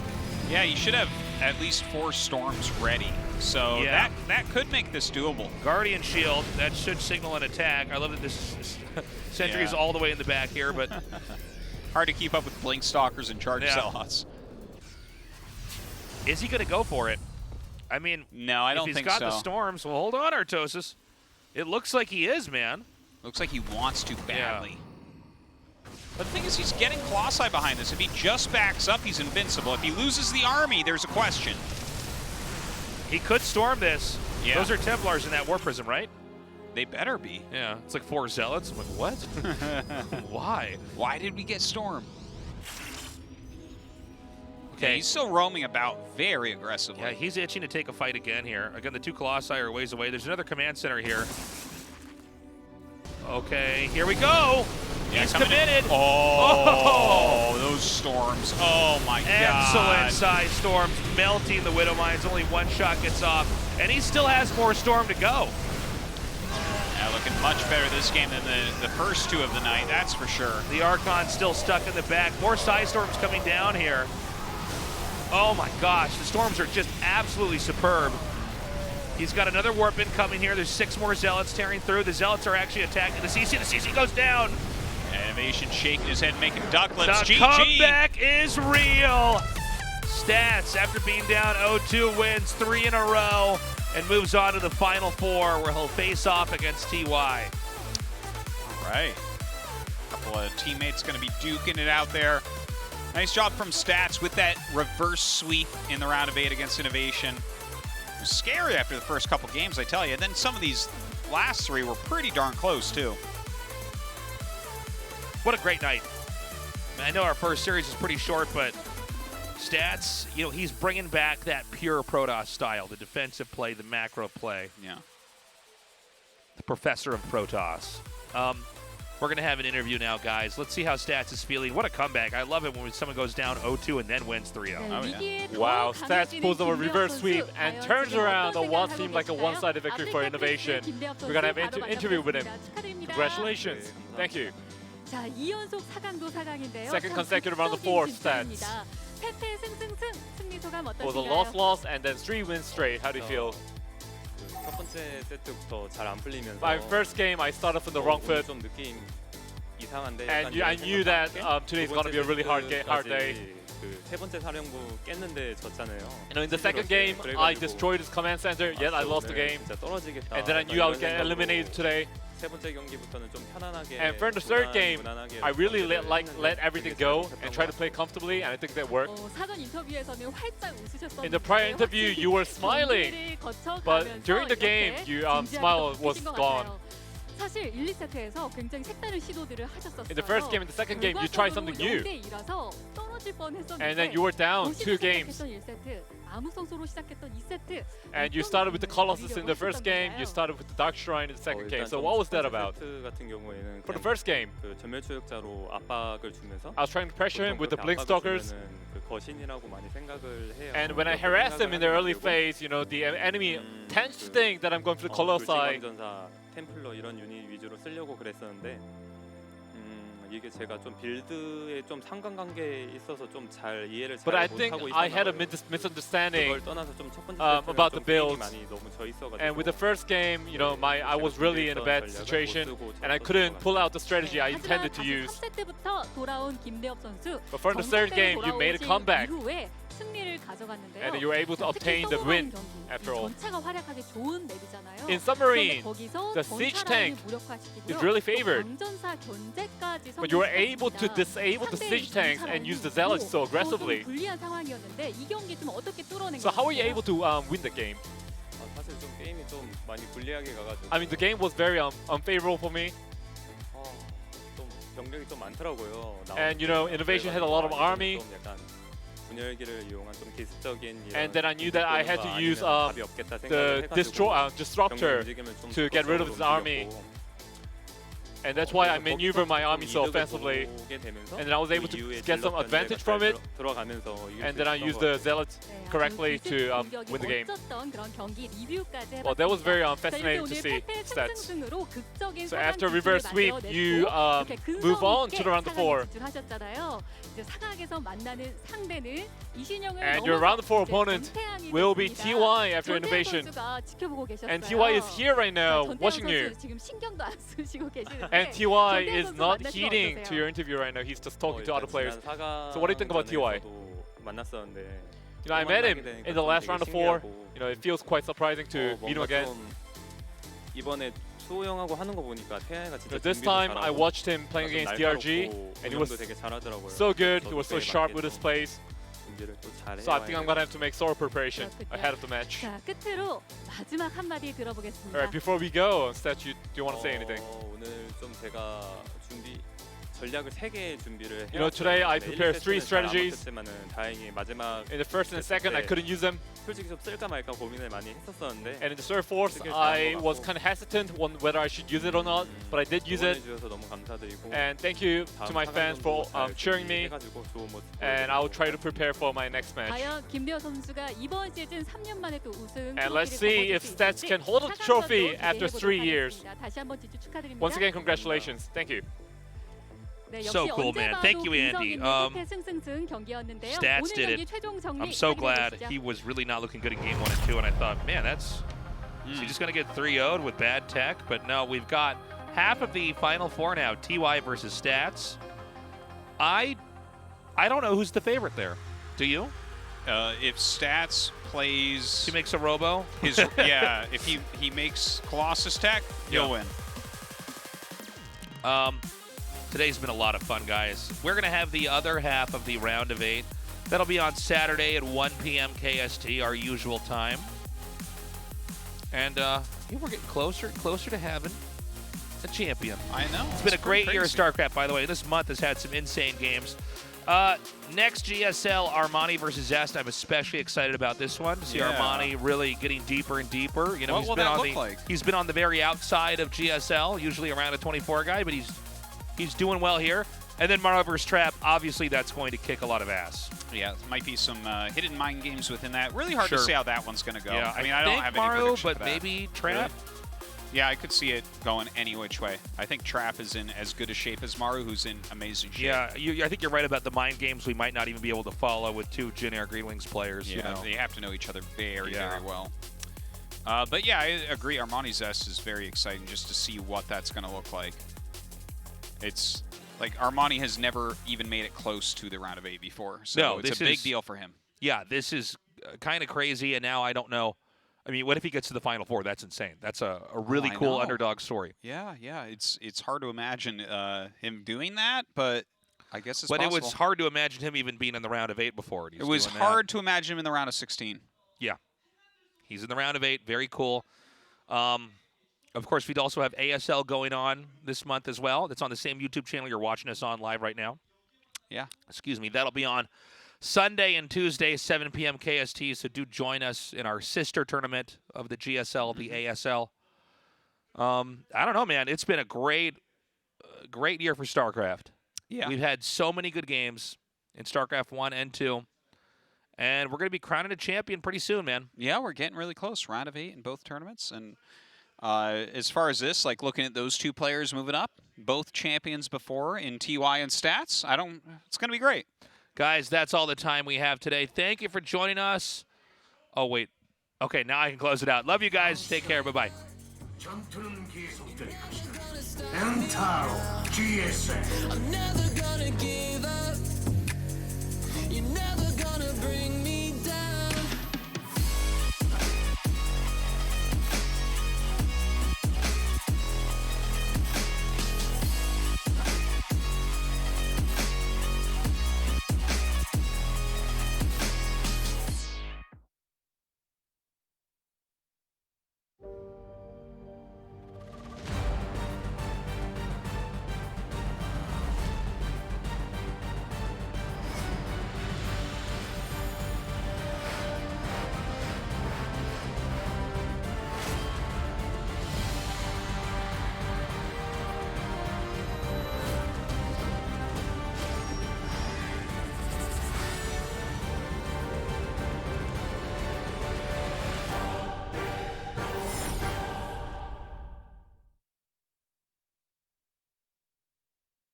Yeah, you should have at least 4 Storms ready. So that could make this doable. Guardian Shield, that should signal an attack. I love that this Sentry is all the way in the back here, but hard to keep up with Blink Stalkers and Charge Zealots. Is he going to go for it? I mean, no, I don't think so. If he's got the Storms, well, hold on, Artosis. It looks like he is, man. Looks like he wants to badly. Yeah. But the thing is, he's getting Colossi behind this. If he just backs up, he's invincible. If he loses the army, there's a question. He could storm this. Yeah. Those are Templars in that War Prism, right? They better be. Yeah, it's like 4 Zealots. I'm like, what? Why? Why did we get Storm? Okay, he's still roaming about very aggressively. Yeah, he's itching to take a fight again here. Again, the 2 Colossi are ways away. There's another command center here. Okay, here we go. Yeah, he's committed. Oh, those Storms. Oh, my God. Excellent size Storms melting the Widow Mines. Only 1 shot gets off, and he still has more Storm to go. Yeah, looking much better this game than the first 2 of the night, that's for sure. The Archon's still stuck in the back. More Size Storms coming down here. Oh, my gosh. The Storms are just absolutely superb. He's got another Warp in coming here. There's 6 more Zealots tearing through. The Zealots are actually attacking the CC. The CC goes down. INnoVation shaking his head, making ducklets. The comeback is real. Stats, after being down 0-2, wins 3 in a row and moves on to the Final 4, where he'll face off against TY. All right. A couple of teammates going to be duking it out there. Nice job from Stats with that reverse sweep in the round of 8 against INnoVation. It was scary after the first couple games, I tell you. And then some of these last 3 were pretty darn close, too. What a great night. I know our first series is pretty short, but Stats, you know, he's bringing back that pure Protoss style, the defensive play, the macro play. Yeah. the professor of Protoss. We're going to have an interview now, guys. Let's see how Stats is feeling. What a comeback. I love it when someone goes down 0-2 and then wins 3-0. Oh, yeah. Wow, Stats pulls over reverse sweep and turns around on what seemed like a one-sided victory for INnoVation. We're going to have an interview with him. Congratulations. Thank you. 자, 2연속 4강도 4강인데요. Second consecutive round of 4 Stats. 패패 승승승 승리 소감 It was a 어떠신가요? loss and then 3 wins straight. How do you feel? 첫 번째 세트부터 잘 안 풀리면서 My first game, I started from the wrong foot. 좀 느낌 이상한데. And I knew that today's going to be a really hard day. 세 번째 사령부 깼는데 졌잖아요. You know, in the second game, I destroyed his command center, yet I lost the game. And then I knew I would get eliminated today. 세 번째 경기부터는 좀 편안하게. And for the third game, I really let everything go and try to play comfortably, and I think that worked. 사전 인터뷰에서는 활짝 웃으셨었는데 In the prior interview, you were smiling, but during the game, your smile was gone. 사실 1, 2세트에서 굉장히 색다른 시도들을 하셨었어요. In the first game and the second game, you tried something new. 0대2라서 떨어질 뻔했었는데 And then you were down 2 games. 1세트, 암흑성소로 시작했던 2세트. And you started with the Colossus in the first game, you started with the Dark Shrine in the second game. So what was that about? For the first game, 그 전멸 추적자로 압박을 주면서 I was trying to pressure him with the Blink Stalkers. 그 거신이라고 많이 생각을 해요. And when I harassed him in the early phase, you know, the enemy tends to think that I'm going for the Colossi. 전사, 템플러 이런 유닛 위주로 쓰려고 그랬었는데 이게 제가 좀 빌드에 좀 상관관계에 있어서 좀 잘 이해를 But I 잘 think 못하고 I had a 있었어요. misunderstanding 그걸 떠나서 좀 첫 번째 about the 좀 builds. 많이 너무 져 있어가지고. And with the first game, you know, I was really in a bad situation, and I couldn't pull out the strategy I intended to use. 3세트부터 돌아온 김대엽 선수. But for the third game, you made a comeback. 이후에 승리를 가져갔는데요. And you were able to obtain the win after all. 전차가 활약하기 좋은 맵이잖아요. In submarine, 거기서 the siege tank 무력화시키고요. is really favored. 광전사 견제까지 But you were able to disable the siege tanks and use the zealots so aggressively. 불리한 상황이었는데 이 경기 좀 어떻게 뚫어낸 So how were you able to win the game? 사실 좀 게임이 좀 많이 불리하게 가가지고. I mean, the game was very unfavorable for me. 좀 병력이 좀 많더라고요. And you know, INnoVation had a lot of army. 좀 약간 분열기를 이용한 좀 기습적인 And then I knew that I had to use the disruptor to get rid of his army. And that's why I maneuvered my army so offensively. And then I was able to get some advantage from it. And then I used the zealots correctly to win the game. Well, that was very fascinating to see stats. So after reverse sweep, you move on to the round of 4. And your round of 4 opponent will be TY after INnoVation. And TY is here right now, watching you. And TY is not heeding to your interview right now. He's just talking to other players. So what do you think about TY? You know, I met him in the last round of 4. You know, it feels quite surprising to meet him again. 이번에 수호 형하고 하는 거 보니까 태양이가 진짜 This time I watched him playing against DRG, and he was so good. He was so sharp with his plays. So I think I'm gonna have to make sore preparation ahead of the match. 자, 끝으로 마지막 한마디 들어보겠습니다. Alright, before we go, Statue, do you want to say anything? 오늘 좀 제가 전략을 3개 준비를 You know, today I prepared 3 strategies. 다행히 마지막 In the first and the second, I couldn't use them. 솔직히 좀 쓸까 말까 고민을 많이 했었었는데. And in the third force, I was kind of hesitant on whether I should use it or not, but I did use it. And thank you to my fans for cheering me. And I will try to prepare for my next match. 과연 김대엽 선수가 이번 시즌 3년 만에 또 우승. And let's see if Stats can hold the trophy after 3 years. 다시 한번 지주 축하드립니다. Once again, congratulations. Thank you. So cool, man. Thank you, Andy. Stats did it. I'm so glad. He was really not looking good in game 1 and 2, and I thought, man, is he just going to get 3-0'd with bad tech? But no, we've got half of the Final 4 now, TY versus Stats. I don't know who's the favorite there. Do you? If Stats plays... He makes a robo? Yeah, if he makes Colossus tech, he'll win. Today's been a lot of fun, guys. We're going to have the other half of the round of 8. That'll be on Saturday at 1 p.m. KST, our usual time. And we're getting closer to having a champion. I know. It's been a great year of StarCraft, by the way. This month has had some insane games. Next GSL, Armani versus Zest. I'm especially excited about this one. To see Armani really getting deeper and deeper. You know, What will that look like? He's been on the very outside of GSL, usually around a 24 guy, but he's doing well here. And then Maru versus Trap. Obviously, that's going to kick a lot of ass. Yeah, might be some hidden mind games within that. Really hard to see how that one's going to go. Yeah, I mean, I don't have any Maru, prediction but for that. maybe Trap. Really? Yeah, I could see it going any which way. I think Trap is in as good a shape as Maru, who's in amazing shape. Yeah, I think you're right about the mind games. We might not even be able to follow with two generic Green Wings players. Yeah, you know? they have to know each other very, very well. But yeah, I agree. Armani Zest is very exciting just to see what that's going to look like. It's like Armani has never even made it close to the round of 8 before, so it's a big deal for him. Yeah, this is kind of crazy, and now I don't know. I mean, what if he gets to the Final Four? That's insane. That's a really cool underdog story. Yeah, it's hard to imagine him doing that, but I guess it's possible. It was hard to imagine him even being in the round of 8 before. It was hard to imagine him in the round of 16. Yeah, he's in the round of 8. Very cool. Of course, we'd also have ASL going on this month as well. That's on the same YouTube channel you're watching us on live right now. Yeah. Excuse me. That'll be on Sunday and Tuesday, 7 p.m. KST, so do join us in our sister tournament of the GSL, the ASL. I don't know, man. It's been a great year for StarCraft. Yeah. We've had so many good games in StarCraft 1 and 2, and we're going to be crowning a champion pretty soon, man. Yeah, we're getting really close. Round of 8 in both tournaments, and as far as this, like looking at those two players moving up, both champions before in TY and stats, it's going to be great. Guys, that's all the time we have today. Thank you for joining us. Oh, wait. Okay, now I can close it out. Love you guys. Take care. Bye-bye. 전투는 계속될 것이다. 엔타로 GSL. I'm never gonna give